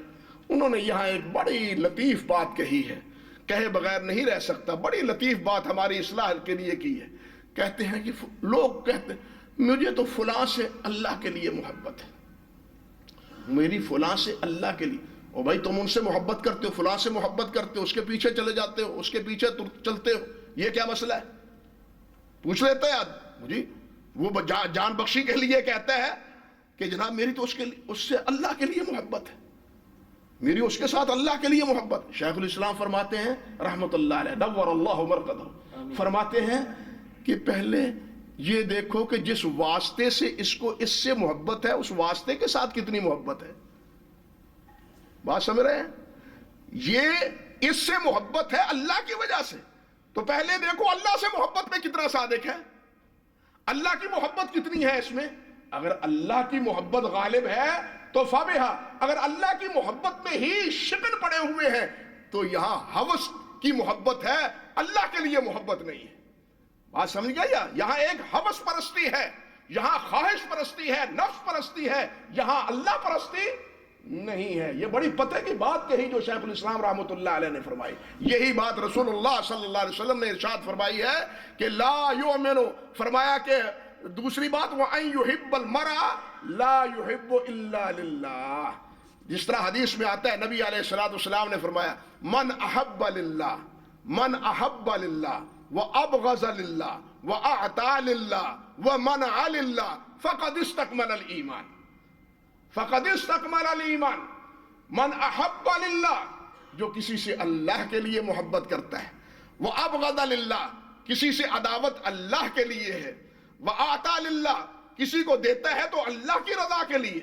انہوں نے یہاں ایک بڑی لطیف بات کہی ہے، کہے بغیر نہیں رہ سکتا. بڑی لطیف بات ہماری اصلاح کے لیے کی ہے. کہتے ہیں کہ لوگ کہتے ہیں مجھے تو فلاں سے اللہ کے لیے محبت ہے، میری فلاں سے اللہ کے لیے. اور بھائی تم ان سے محبت کرتے ہو، فلاں سے محبت کرتے ہو، اس کے پیچھے چلے جاتے ہو، اس کے پیچھے چلتے ہو، یہ کیا مسئلہ ہے؟ پوچھ لیتے ہیں مجھے. وہ جان بخشی کے لیے کہتا ہے کہ جناب میری تو اس سے اللہ کے لیے محبت ہے، میری اس کے ساتھ اللہ کے لیے محبت. شیخ الاسلام فرماتے ہیں رحمت اللہ علیہ نور اللہ مرقدہ، فرماتے ہیں کہ پہلے یہ دیکھو کہ جس واسطے سے اس سے محبت ہے، اس واسطے کے ساتھ کتنی محبت ہے. بات سمجھ رہے ہیں؟ یہ اس سے محبت ہے اللہ کی وجہ سے. تو پہلے دیکھو اللہ سے محبت میں کتنا صادق ہے، اللہ کی محبت کتنی ہے اس میں. اگر اللہ کی محبت غالب ہے تو فابہا، اگر اللہ کی محبت میں ہی شکن پڑے ہوئے ہیں تو یہاں ہوس کی محبت ہے، اللہ کے لیے محبت نہیں ہے. بات سمجھ گیا؟ یہاں ایک ہوس پرستی ہے، یہاں خواہش پرستی ہے، نفس پرستی ہے، یہاں اللہ پرستی نہیں ہے. یہ بڑی پتہ کی بات کہی جو شیخ الاسلام رحمۃ اللہ علیہ نے فرمائی. یہی بات رسول اللہ صلی اللہ علیہ وسلم نے ارشاد فرمائی ہے کہ لا یؤمن، فرمایا کہ دوسری بات وَأَن يُحِبَّ الْمَرْءَ لَا يُحِبُّ إِلَّا لِلَّهِ. جس طرح حدیث میں آتا ہے نبی علیہ السلام نے فرمایا من احب للہ، من احب للہ وَأَبْغَضَ لِلَّهِ وَأَعْطَى لِلَّهِ وَمَنَعَ لِلَّهِ فَقَدْ اسْتَكْمَلَ الْإِيمَانَ، فَقَدْ اسْتَكْمَلَ الْإِيمَانَ. من احب للہ، جو کسی سے اللہ کے لیے محبت کرتا ہے، وَأَبْغَضَ لِلَّهِ، کسی سے عداوت اللہ کے لیے ہے، وَآتَى لِلَّهِ، کسی کو دیتا ہے تو اللہ کی رضا کے لیے،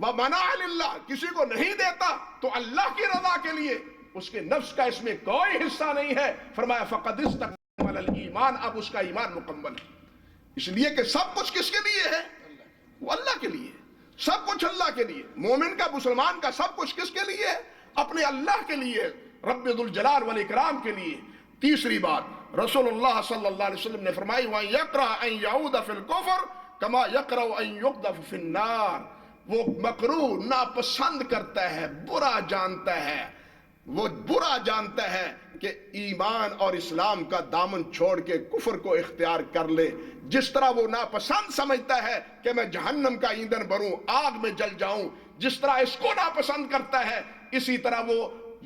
وَمَنَعَ لِلَّهِ، کسی کو نہیں دیتا تو اللہ کی رضا کے لیے، اس کے نفس کا اس میں کوئی حصہ نہیں ہے. فرمایا فَقَدْ اسْتَكْمَلَ الْإِيمَانَ، اب اس کا ایمان مکمل ہے. اس لیے کہ سب کچھ کس کے لیے ہے؟ وہ اللہ کے لیے. سب کچھ اللہ کے لیے. مومن کا، مسلمان کا سب کچھ کس کے لیے ہے؟ اپنے اللہ کے لیے، رب ذوالجلال والاکرام کے لیے. تیسری بات رسول اللہ صلی اللہ علیہ وسلم نے فرمائی وَأَن يَكْرَهَ أَن يَعُودَ فِي الْكُفْرِ كَمَا يَكْرَهُ أَن يُقْذَفَ فِي النَّارِ. وہ مکروہ، ناپسند کرتا ہے، برا جانتا ہے، وہ برا جانتا ہے کہ ایمان اور اسلام کا دامن چھوڑ کے کفر کو اختیار کر لے. جس طرح وہ ناپسند سمجھتا ہے کہ میں جہنم کا ایندھن بنوں، آگ میں جل جاؤں، جس طرح اس کو ناپسند کرتا ہے، اسی طرح وہ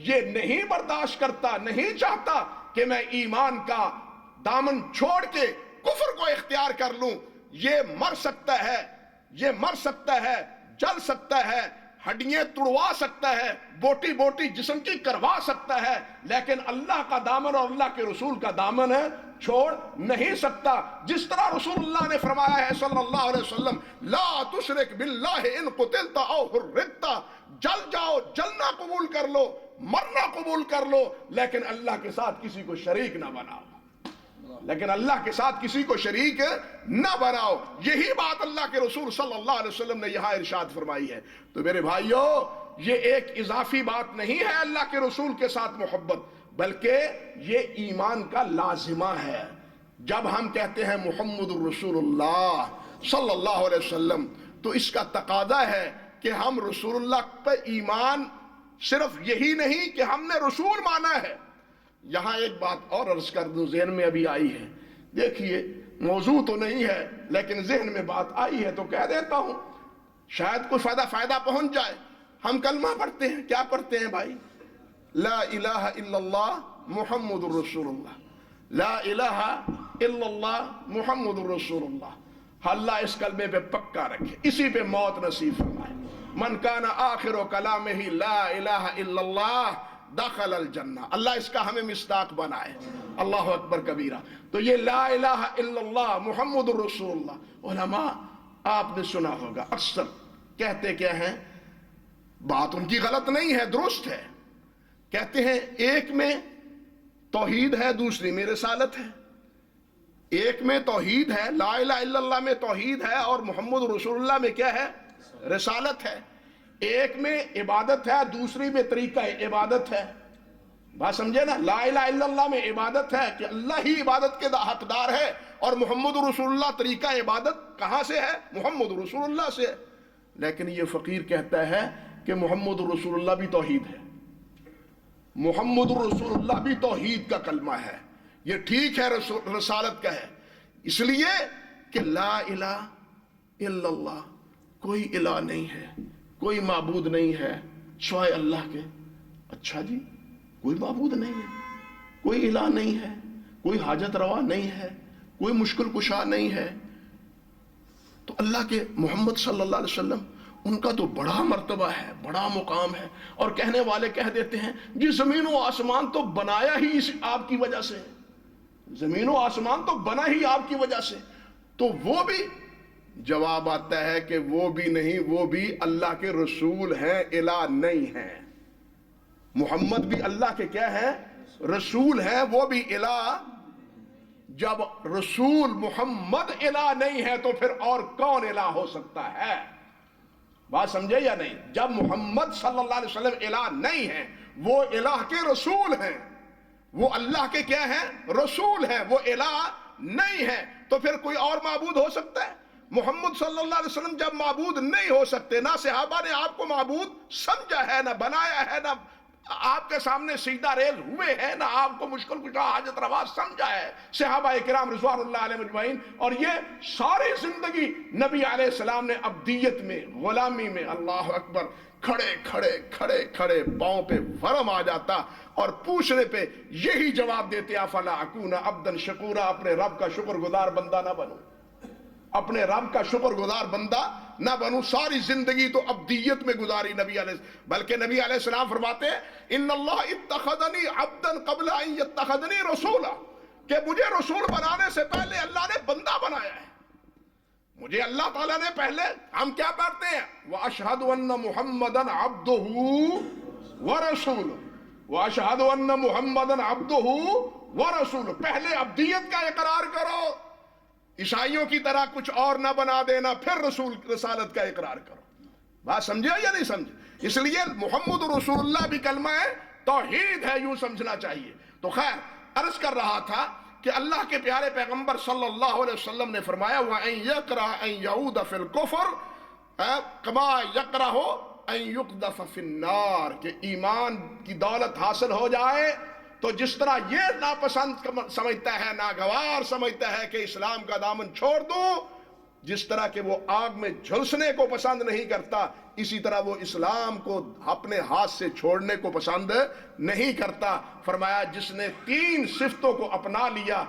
یہ نہیں برداشت کرتا، نہیں چاہتا کہ میں ایمان کا دامن چھوڑ کے کفر کو اختیار کر لوں. یہ مر سکتا ہے، یہ مر سکتا ہے، جل سکتا ہے، ہڈیاں توڑوا سکتا ہے، بوٹی بوٹی جسم کی کروا سکتا ہے، لیکن اللہ کا دامن اور اللہ کے رسول کا دامن چھوڑ نہیں سکتا۔ جس طرح رسول اللہ نے فرمایا ہے صلی اللہ علیہ وسلم، لا تشرک باللہ ان قتلت او حرقت، جل جاؤ، جلنا قبول کر لو، مرنا قبول کر لو، لیکن اللہ کے ساتھ کسی کو شریک نہ بناؤ، لیکن اللہ کے ساتھ کسی کو شریک نہ بناؤ۔ یہی بات اللہ کے رسول صلی اللہ علیہ وسلم نے یہاں ارشاد فرمائی ہے۔ تو میرے بھائیو، یہ ایک اضافی بات نہیں ہے اللہ کے رسول کے ساتھ محبت، بلکہ یہ ایمان کا لازمہ ہے۔ جب ہم کہتے ہیں محمد الرسول اللہ صلی اللہ علیہ وسلم، تو اس کا تقاضا ہے کہ ہم رسول اللہ پہ ایمان صرف یہی نہیں کہ ہم نے رسول مانا ہے۔ یہاں ایک بات اور عرض کر دوں، ذہن میں ابھی آئی ہے، دیکھیے موضوع تو نہیں ہے لیکن ذہن میں بات آئی ہے تو کہہ دیتا ہوں، شاید کوئی فائدہ پہنچ جائے۔ ہم کلمہ پڑھتے ہیں، کیا پڑھتے ہیں بھائی؟ لا الہ الا اللہ محمد الرسول اللہ، لا الہ الا اللہ محمد الرسول اللہ۔ اللہ اس کلمے پہ پکا رکھے، اسی پہ موت نصیب فرمائے۔ من کان آخر کلامہ لا الہ الا اللہ دخل الجنہ، اللہ اس کا ہمیں مصداق بنائے۔ اللہ اکبر کبیرہ۔ تو یہ لا الہ الا اللہ محمد الرسول اللہ، علماء آپ نے سنا ہوگا اکثر کہتے کیا ہیں، بات ان کی غلط نہیں ہے، درست ہے، کہتے ہیں ایک میں توحید ہے، دوسری میں رسالت ہے۔ ایک میں توحید ہے، لا الہ الا اللہ میں توحید ہے، اور محمد رسول اللہ میں کیا ہے؟ رسالت ہے۔ ایک میں عبادت ہے، دوسری میں طریقہ عبادت ہے۔ بات سمجھے نا؟ لا الہ الا اللہ میں عبادت ہے کہ اللہ ہی عبادت کے حقدار ہے، اور محمد رسول اللہ طریقہ عبادت کہاں سے ہے؟ محمد رسول اللہ سے ہے۔ لیکن یہ فقیر کہتا ہے کہ محمد رسول اللہ بھی توحید ہے، محمد رسول اللہ بھی توحید کا کلمہ ہے، یہ ٹھیک ہے، رسالت کا ہے، اس لیے کہ لا الہ الا اللہ، کوئی الہ نہیں ہے، کوئی معبود نہیں ہے سوائے اللہ کے۔ اچھا جی، کوئی معبود نہیں ہے، کوئی الہ نہیں ہے، کوئی حاجت روا نہیں ہے، کوئی مشکل کشا نہیں ہے، تو اللہ کے محمد صلی اللہ علیہ وسلم ان کا تو بڑا مرتبہ ہے، بڑا مقام ہے۔ اور کہنے والے کہہ دیتے ہیں جی زمین و آسمان تو بنایا ہی آپ کی وجہ سے، زمین و آسمان تو بنا ہی آپ کی وجہ سے، تو وہ بھی جواب آتا ہے کہ وہ بھی نہیں، وہ بھی اللہ کے رسول ہیں، الہ نہیں ہیں۔ محمد بھی اللہ کے کیا ہیں؟ رسول ہیں، وہ بھی الہ۔ جب رسول محمد الہ نہیں ہے تو پھر اور کون الہ ہو سکتا ہے؟ بات سمجھے یا نہیں؟ جب محمد صلی اللہ علیہ وسلم الہ نہیں ہے، وہ الہ کے رسول ہیں، وہ اللہ کے کیا ہیں؟ رسول ہیں، وہ الہ نہیں ہے، تو پھر کوئی اور معبود ہو سکتا ہے؟ محمد صلی اللہ علیہ وسلم جب معبود نہیں ہو سکتے، نہ صحابہ نے آپ کو معبود سمجھا ہے، نہ بنایا ہے، نہ آپ کے سامنے سجدہ ریز ہوئے ہیں، نہ آپ کو مشکل کشا حاجت روا سمجھا ہے صحابہ کرام رضوان اللہ علیہ مجمعین، اور یہ ساری زندگی نبی علیہ السلام نے عبدیت میں، غلامی میں، اللہ اکبر، کھڑے کھڑے کھڑے کھڑے پاؤں پہ ورم آ جاتا اور پوچھنے پہ یہی جواب دیتے، افلا اکون عبدا شکورا، اپنے رب کا شکر گزار بندہ نہ بنوں، اپنے رب کا شکر گزار بندہ نہ بنوں۔ ساری زندگی تو عبدیت میں گزاری نبی علیہ السلام، بلکہ نبی علیہ السلام فرماتے ہیں ان اللہ اتخذنی عبدا قبل ان یتخذنی رسولا، کہ مجھے رسول بنانے سے پہلے اللہ نے بندہ بنایا ہے، مجھے اللہ تعالیٰ نے پہلے، ہم کیا پڑھتے ہیں؟ وَأَشْهَدُ أَنَّ مُحَمَّدًا عَبْدُهُ وَرَسُولُهُ، وَأَشْهَدُ أَنَّ مُحَمَّدًا عَبْدُهُ وَرَسُولُهُ۔ پہلے عبدیت کا اقرار کرو، عیسائیوں کی طرح کچھ اور نہ بنا دینا، پھر رسالت کا اقرار کرو۔ بات سمجھے یا نہیں سمجھے؟ اس لیے محمد رسول اللہ بھی کلمہ ہے، توحید ہے، یوں سمجھنا چاہیے۔ تو خیر، عرض کر رہا تھا کہ اللہ کے پیارے پیغمبر صلی اللہ علیہ وسلم نے فرمایا وَأَن يَكْرَهَ أَن يَعُودَ فِي الْكُفْرِ كَمَا يَكْرَهُ أَن يُقْذَفَ فِي النَّارِ، کہ ایمان کی دولت حاصل ہو جائے تو جس طرح یہ ناپسند سمجھتا ہے، ناگوار سمجھتا ہے کہ اسلام کا دامن چھوڑ دوں، جس طرح کہ وہ آگ میں جھلسنے کو پسند نہیں کرتا، اسی طرح وہ اسلام کو اپنے ہاتھ سے چھوڑنے کو پسند نہیں کرتا۔ فرمایا جس نے 3 صفتوں کو اپنا لیا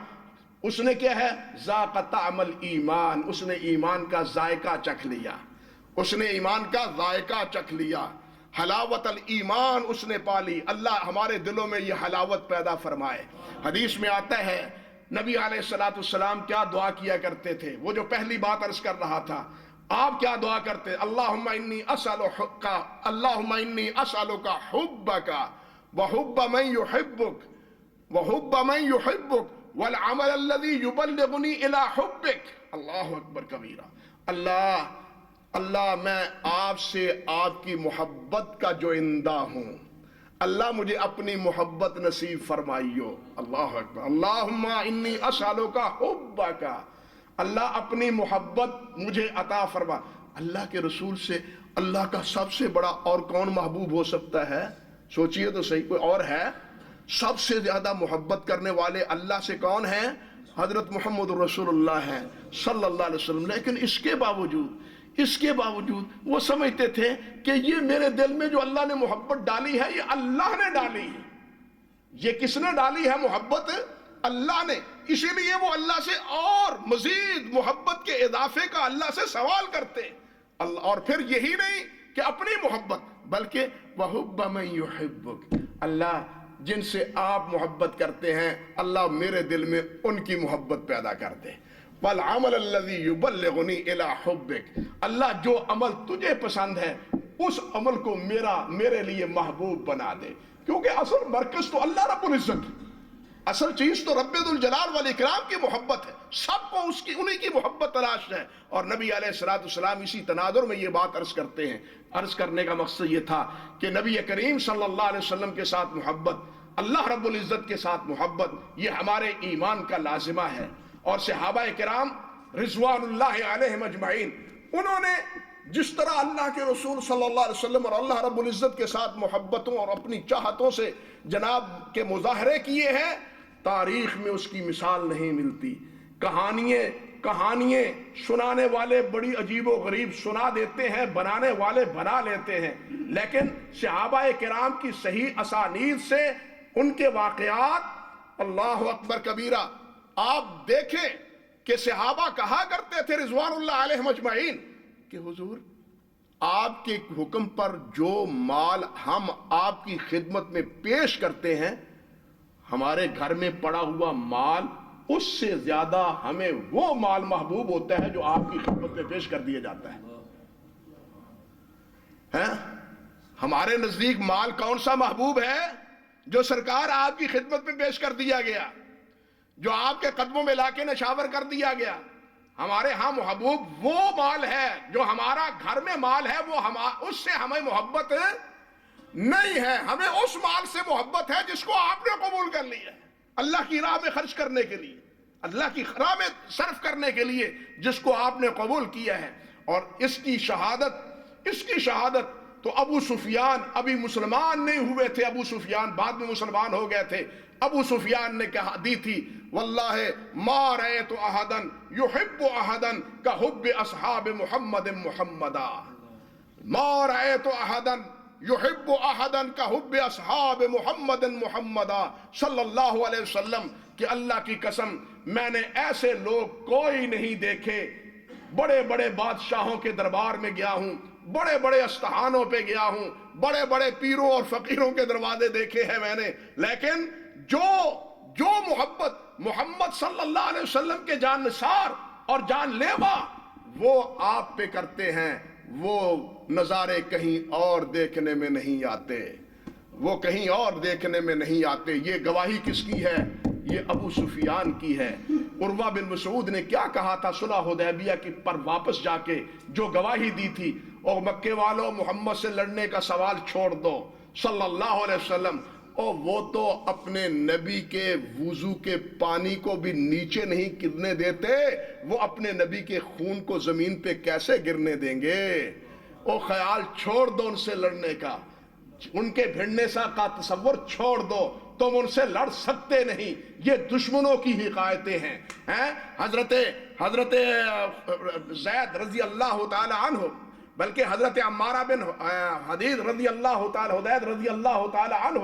اس نے کیا ہے؟ ذاق طعم الایمان، اس نے ایمان کا ذائقہ چکھ لیا، اس نے ایمان کا ذائقہ چکھ لیا، حلاوت الایمان اس نے پالی۔ اللہ ہمارے دلوں میں یہ حلاوت پیدا فرمائے۔ حدیث میں آتا ہے نبی علیہ السلام کیا دعا کیا کرتے تھے، وہ جو پہلی بات عرض کر رہا تھا، آپ کیا دعا کرتے؟ اللہم انی اسألک حبک وحب من یحبک وحب من یحبک والعمل الذی یبلغنی الی حبک۔ اللہ اکبر کبیرہ۔ اللہ میں آپ سے آپ کی محبت کا جو اندہ ہوں، اللہ مجھے اپنی محبت نصیب فرمائیو۔ اللہ اکبر۔ اللہم انی اسألک حبک، اللہ اپنی محبت مجھے عطا فرما۔ اللہ کے رسول سے اللہ کا سب سے بڑا اور کون محبوب ہو سکتا ہے؟ سوچئے تو صحیح، کوئی اور ہے؟ سب سے زیادہ محبت کرنے والے اللہ سے کون ہیں؟ حضرت محمد رسول اللہ ہیں صلی اللہ علیہ وسلم۔ لیکن اس کے باوجود وہ سمجھتے تھے کہ یہ میرے دل میں جو اللہ نے محبت ڈالی ہے یہ اللہ نے ڈالی ہے۔ یہ کس نے ڈالی ہے محبت؟ اللہ نے۔ اسی لیے وہ اللہ سے اور مزید محبت کے اضافے کا اللہ سے سوال کرتے، اور پھر یہی نہیں کہ اپنی محبت بلکہ وَحُبَّ مَن يُحِبُّكَ، اللہ جن سے آپ محبت کرتے ہیں اللہ میرے دل میں ان کی محبت پیدا کر دے۔ وَالْعَمَلَ الَّذِي يُبَلِّغُنِي إِلَىٰ حُبِّكَ، اللہ جو عمل تجھے پسند ہے اس عمل کو میرے لیے محبوب بنا دے، کیونکہ اصل مرکز تو اللہ رب العزت ہے، اصل چیز تو رب ذوالجلال والاکرام کی محبت ہے، سب کو انہی کی محبت تلاش ہے۔ اور نبی علیہ السلام اسی تناظر میں یہ بات عرض کرتے ہیں۔ عرض کرنے کا مقصد یہ تھا کہ نبی کریم صلی اللہ علیہ وسلم کے ساتھ محبت، اللہ رب العزت کے ساتھ محبت، یہ ہمارے ایمان کا لازمہ ہے۔ اور صحابہ کرام رضوان اللہ علیہم اجمعین، انہوں نے جس طرح اللہ کے رسول صلی اللہ علیہ وسلم اور اللہ رب العزت کے ساتھ محبتوں اور اپنی چاہتوں سے جناب کے مظاہرے کیے ہیں، تاریخ میں اس کی مثال نہیں ملتی۔ کہانیاں سنانے والے بڑی عجیب و غریب سنا دیتے ہیں، بنانے والے بنا لیتے ہیں، لیکن صحابہ کرام کی صحیح اسانید سے ان کے واقعات، اللہ اکبر کبیرہ، آپ دیکھیں کہ صحابہ کہا کرتے تھے رضوان اللہ علیہم اجمعین کہ حضور آپ کے حکم پر جو مال ہم آپ کی خدمت میں پیش کرتے ہیں، ہمارے گھر میں پڑا ہوا مال اس سے زیادہ ہمیں وہ مال محبوب ہوتا ہے جو آپ کی خدمت میں پیش کر دیا جاتا ہے۔ ہمارے نزدیک مال کون سا محبوب ہے؟ جو سرکار آپ کی خدمت میں پیش کر دیا گیا، جو آپ کے قدموں میں لا کے نشاور کر دیا گیا۔ ہمارے ہاں محبوب وہ مال ہے، جو ہمارا گھر میں مال ہے وہ اس سے ہمیں محبت نہیں ہے، ہمیں اس مال سے محبت ہے جس کو آپ نے قبول کر لیا ہے، اللہ کی راہ میں خرچ کرنے کے لیے، اللہ کی راہ میں صرف کرنے کے لیے جس کو آپ نے قبول کیا ہے۔ اور اس کی شہادت تو ابو سفیان ابھی مسلمان نہیں ہوئے تھے، ابو سفیان بعد میں مسلمان ہو گئے تھے۔ ابو سفیان نے کہا دی تھی، واللہ ما رأیت احدا یحب احدا کحب اصحاب محمد محمدا، ما رأیت احدا یحب احدا کحب اصحاب محمد محمدا صلی اللہ علیہ وسلم، کہ اللہ کی قسم میں نے ایسے لوگ کوئی نہیں دیکھے۔ بڑے بڑے بادشاہوں کے دربار میں گیا ہوں، بڑے بڑے استحانوں پہ گیا ہوں، بڑے بڑے پیروں اور فقیروں کے دروازے دیکھے ہیں میں نے، لیکن جو محبت محمد صلی اللہ علیہ وسلم کے جان نثار اور جان لیوا وہ آپ پہ کرتے ہیں، وہ نظارے کہیں اور دیکھنے میں نہیں آتے، وہ کہیں اور دیکھنے میں نہیں آتے۔ یہ گواہی کس کی ہے؟ یہ ابو سفیان کی ہے۔ عروہ بن مسعود نے کیا کہا تھا صلح حدیبیہ کی پر واپس جا کے جو گواہی دی تھی، اور مکے والوں محمد سے لڑنے کا سوال چھوڑ دو صلی اللہ علیہ وسلم، اور وہ تو اپنے نبی کے وضو کے پانی کو بھی نیچے نہیں گرنے دیتے، وہ اپنے نبی کے خون کو زمین پہ کیسے گرنے دیں گے؟ وہ خیال چھوڑ دو ان سے لڑنے کا، ان کے بھیڑنے سا کا تصور چھوڑ دو، تم ان سے لڑ سکتے نہیں، یہ دشمنوں کی حکایتیں ہیں۔ حضرت زید رضی اللہ تعالی عنہ، بلکہ حضرت عمارہ بن حدید رضی اللہ تعالی عنہ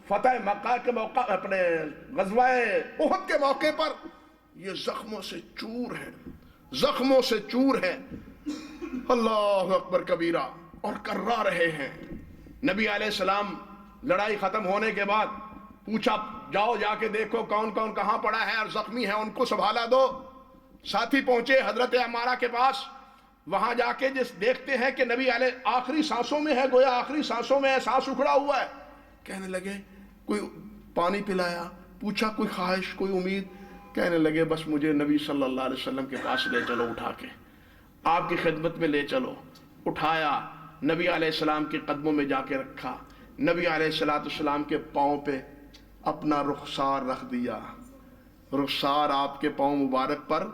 فتح مکہ کے موقع، اپنے غزوہ احد کے موقع پر یہ زخموں سے چور ہیں، اللہ اکبر کبیرہ، اور کرا رہے ہیں۔ نبی علیہ السلام لڑائی ختم ہونے کے بعد پوچھا جاؤ جا کے دیکھو کون کون کہاں پڑا ہے اور زخمی ہے، ان کو سنبھالا دو۔ ساتھی پہنچے حضرت عمارہ کے پاس، وہاں جا کے جس دیکھتے ہیں کہ نبی علیہ آخری سانسوں میں ہے، گویا آخری سانسوں میں ہے، سانس اکھڑا ہوا ہے۔ کہنے لگے کوئی پانی پلایا، پوچھا کوئی خواہش کوئی امید؟ کہنے لگے بس مجھے نبی صلی اللہ علیہ وسلم کے پاس لے چلو، اٹھا کے آپ کی خدمت میں لے چلو۔ اٹھایا، نبی علیہ السلام کے قدموں میں جا کے رکھا، نبی علیہ السلام کے پاؤں پہ اپنا رخسار رکھ دیا، رخسار آپ کے پاؤں مبارک پر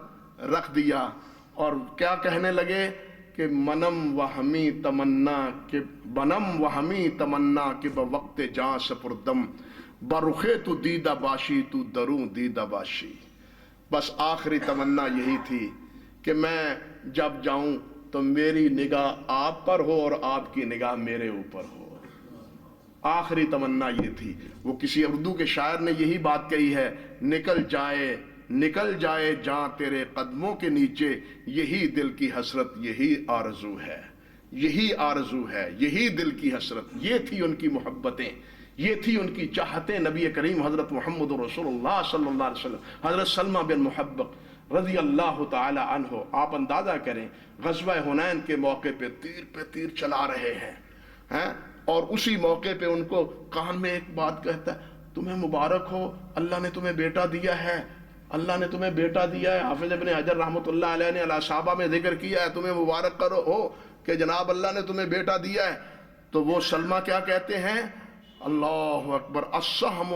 رکھ دیا، اور کیا کہنے لگے کہ منم و ہمی تمنا کہ بنم و ہمی تمنا کہ بوقت جاں سپردم برخے تو دیدہ باشی تو دروں دیدہ باشی۔ بس آخری تمنا یہی تھی کہ میں جب جاؤں تو میری نگاہ آپ پر ہو اور آپ کی نگاہ میرے اوپر ہو۔ آخری تمنا یہ تھی۔ وہ کسی اردو کے شاعر نے یہی بات کہی ہے، نکل جائے جاں تیرے قدموں کے نیچے، یہی دل کی حسرت یہی آرزو ہے، یہی آرزو ہے، یہی دل کی حسرت۔ یہ تھی ان کی محبتیں، یہ تھی ان کی چاہتیں نبی کریم حضرت محمد رسول اللہ صلی اللہ علیہ وسلم۔ حضرت سلمہ بن محبق رضی اللہ تعالی عنہ، آپ اندازہ کریں غزوہ حنین کے موقع پہ تیر چلا رہے ہیں، اور اسی موقع پہ ان کو کان میں ایک بات کہتا ہے، تمہیں مبارک ہو، اللہ نے تمہیں بیٹا دیا ہے، اللہ نے تمہیں بیٹا دیا ہے۔ حافظ ابن حجر رحمۃ اللہ علیہ نے الصحابہ میں ذکر کیا ہے، تمہیں مبارک کرو ہو کہ جناب اللہ نے تمہیں بیٹا دیا ہے۔ تو وہ سلمہ کیا کہتے ہیں؟ اللہ اکبر، السہم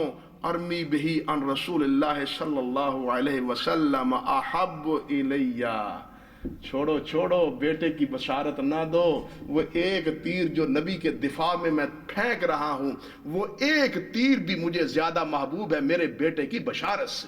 ارمی بہی عن رسول اللہ صلی اللہ علیہ وسلم احب الیہ۔ چھوڑو بیٹے کی بشارت نہ دو، وہ ایک تیر جو نبی کے دفاع میں پھینک رہا ہوں، وہ ایک تیر بھی مجھے زیادہ محبوب ہے میرے بیٹے کی بشارت سے۔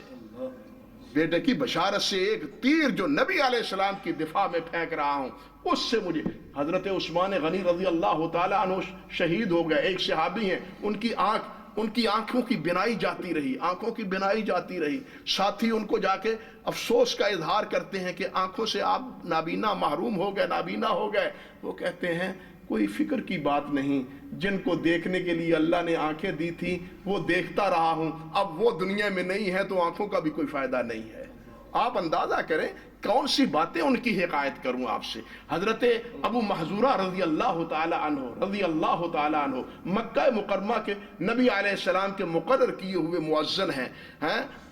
بیٹے کی بشارت سے ایک تیر جو نبی علیہ السلام کی دفاع میں پھینک رہا ہوں، اس سے مجھے۔ حضرت عثمان غنی رضی اللہ تعالی عنہ شہید ہو گئے، ایک صحابی ہیں، ان کی آنکھوں کی بینائی جاتی رہی، آنکھوں کی بینائی جاتی رہی۔ ساتھی ان کو جا کے افسوس کا اظہار کرتے ہیں کہ آنکھوں سے آپ نابینا محروم ہو گئے، نابینا ہو گئے۔ وہ کہتے ہیں کوئی فکر کی بات نہیں، جن کو دیکھنے کے لیے اللہ نے آنکھیں دی تھی وہ دیکھتا رہا ہوں، اب وہ دنیا میں نہیں ہے تو آنکھوں کا بھی کوئی فائدہ نہیں ہے۔ آپ اندازہ کریں کون سی باتیں ان کی حکایت کروں آپ سے۔ حضرت ابو محذورہ رضی اللہ تعالی عنہ مکہ مکرمہ کے نبی علیہ السلام کے مقرر کیے ہوئے مؤذن ہیں۔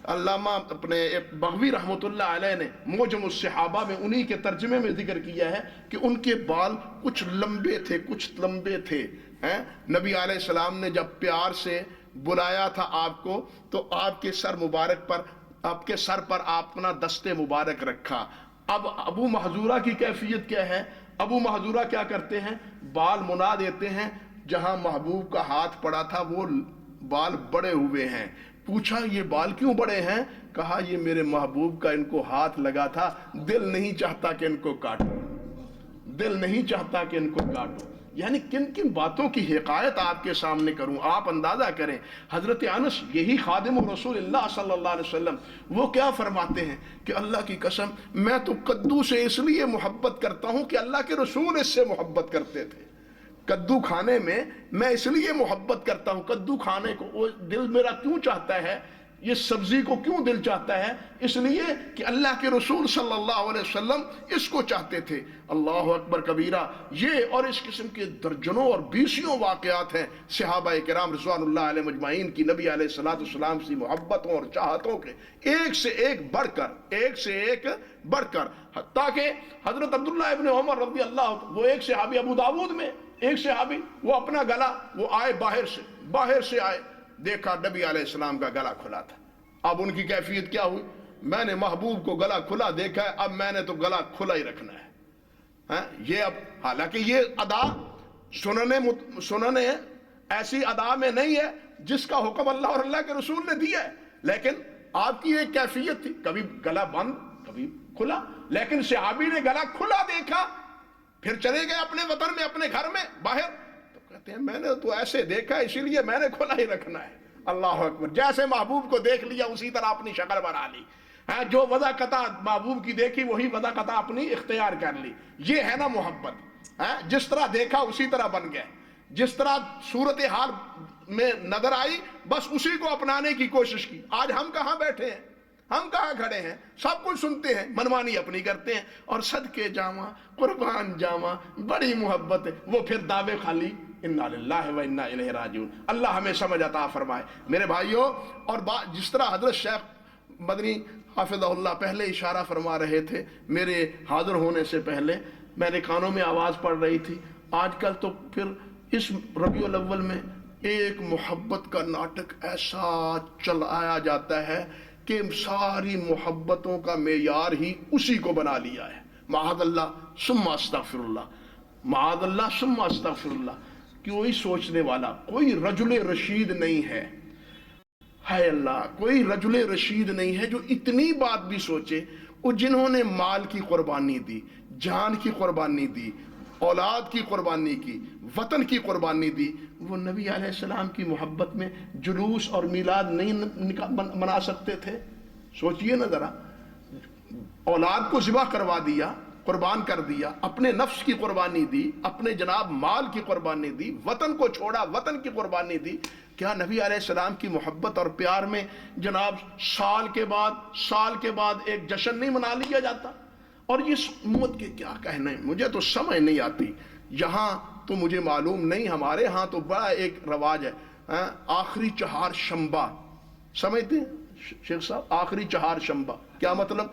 علامہ اپنے بغوی رحمۃ اللہ علیہ نے موجم الصحابہ میں انہی کے ترجمے میں ذکر کیا ہے کہ ان کے بال کچھ لمبے تھے کچھ لمبے تھے۔ نبی علیہ السلام نے جب پیار سے بلایا تھا آپ کو تو آپ کے سر مبارک پر، آپ کے سر پر اپنا دست مبارک رکھا۔ اب ابو محذورہ کی کیفیت کیا ہے؟ ابو محذورہ کیا کرتے ہیں؟ بال منا دیتے ہیں، جہاں محبوب کا ہاتھ پڑا تھا وہ بال بڑے ہوئے ہیں۔ پوچھا یہ بال کیوں بڑے ہیں؟ کہا یہ میرے محبوب کا ان کو ہاتھ لگا تھا، دل نہیں چاہتا کہ ان کو کاٹو، دل نہیں چاہتا کہ ان کو کاٹو۔ یعنی کن کن باتوں کی حکایت آپ کے سامنے کروں، آپ اندازہ کریں۔ حضرت انس، یہی خادم رسول اللہ صلی اللہ علیہ وسلم، وہ کیا فرماتے ہیں کہ اللہ کی قسم میں تو کدو سے اس لیے محبت کرتا ہوں کہ اللہ کے رسول اس سے محبت کرتے تھے۔ کدو کھانے میں اس لیے محبت کرتا ہوں، کدو کھانے کو دل میرا کیوں چاہتا ہے، یہ سبزی کو کیوں دل چاہتا ہے؟ اس لیے کہ اللہ کے رسول صلی اللہ علیہ وسلم اس کو چاہتے تھے۔ اللہ اکبر کبیرہ۔ یہ اور اس قسم کے درجنوں اور بیسیوں واقعات ہیں صحابہ کرام رضوان اللہ علیہ مجمعین کی نبی علیہ الصلوۃ والسلام سے محبتوں اور چاہتوں کے، ایک سے ایک بڑھ کر، حتیٰ کہ حضرت عبداللہ ابن عمر رضی اللہ، وہ ایک صحابی، ابو داود میں ایک صحابی، وہ اپنا گلا، وہ آئے باہر سے آئے، دیکھا نبی علیہ السلام کا گلا کھلا تھا۔ اب ان کی کیفیت کیا ہوئی؟ میں نے محبوب کو گلا کھلا دیکھا ہے، اب میں نے تو گلا کھلا ہی رکھنا ہے۔ یہ اب حالانکہ یہ ادا سننے ایسی ادا میں نہیں ہے جس کا حکم اللہ اور اللہ کے رسول نے دیا ہے، لیکن آپ کی ایک کیفیت تھی، کبھی گلا بند کبھی کھلا، لیکن صحابی نے گلا کھلا دیکھا، پھر چلے گئے اپنے وطن میں، اپنے گھر میں باہر، تو کہتے ہیں میں نے تو ایسے دیکھا اسی لیے میں نے کھلا ہی رکھنا ہے۔ اللہ اکبر۔ جیسے محبوب کو دیکھ لیا اسی طرح اپنی شکل بنا لی۔ ہاں جو وضع قطع محبوب کی دیکھی وہی وضع قطع اپنی اختیار کر لی. یہ ہے نا محبت. جس طرح دیکھا اسی طرح بن گئے, جس طرح صورتحال میں نظر آئی بس اسی کو اپنانے کی کوشش کی. آج ہم کہاں بیٹھے ہیں, ہم کہاں کھڑے ہیں, سب کچھ سنتے ہیں, منمانی اپنی کرتے ہیں, اور صدقے جاواں قربان جاواں بڑی محبت ہے, وہ پھر دعوے خالی انا للہ و انا الیہ راجعون. اللہ ہمیں سمجھ عطا فرمائے. میرے بھائیوں, اور جس طرح حضرت شیخ مدنی حافظہ اللہ پہلے اشارہ فرما رہے تھے, میرے حاضر ہونے سے پہلے میرے کانوں میں آواز پڑ رہی تھی, آج کل تو پھر اس ربیع الاول میں ایک محبت کا ناٹک ایسا چلایا جاتا ہے کہ ساری محبتوں کا معیار ہی اسی کو بنا لیا ہے. معاذ اللہ ثم استغفر اللہ, معاذ اللہ ثم استغفر اللہ. کوئی سوچنے والا, کوئی رجل رشید نہیں ہے, ہے اللہ, کوئی رجل رشید نہیں ہے جو اتنی بات بھی سوچے. وہ جنہوں نے مال کی قربانی دی, جان کی قربانی دی, اولاد کی قربانی کی, وطن کی قربانی دی, وہ نبی علیہ السلام کی محبت میں جلوس اور میلاد نہیں منا سکتے تھے؟ سوچئے نا ذرا. اولاد کو ذبح کروا دیا, قربان کر دیا, اپنے نفس کی قربانی دی, اپنے جناب مال کی قربانی دی, وطن کو چھوڑا, وطن کی قربانی دی. کیا نبی علیہ السلام کی محبت اور پیار میں جناب سال کے بعد ایک جشن نہیں منا لیا جاتا؟ اور اس امت کے کیا کہنے, مجھے تو سمجھ نہیں آتی. یہاں تو مجھے معلوم نہیں, ہمارے ہاں تو بڑا ایک رواج ہے, آخری چہار شنبہ, سمجھتے ہیں شیخ صاحب؟ آخری چہار شنبہ کیا مطلب؟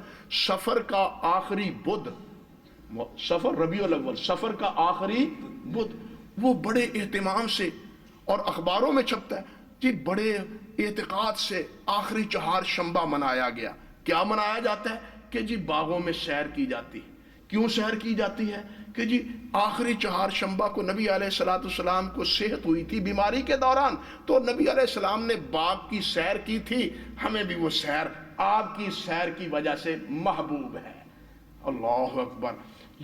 سفر کا آخری بدھ, سفر ربیع الاول, سفر کا آخری بدھ, وہ بڑے اہتمام سے اور اخباروں میں چھپتا ہے کہ بڑے اعتقاد سے آخری چہار شنبہ منایا گیا. کیا منایا جاتا ہے کہ جی باغوں میں سیر کی جاتی. کیوں سیر کی جاتی ہے؟ کہ جی آخری چہار شنبہ کو نبی علیہ السلام کو صحت ہوئی تھی بیماری کے دوران, تو نبی علیہ السلام نے باغ کی سیر کی تھی, ہمیں بھی وہ سیر آپ کی سیر کی وجہ سے محبوب ہے. اللہ اکبر.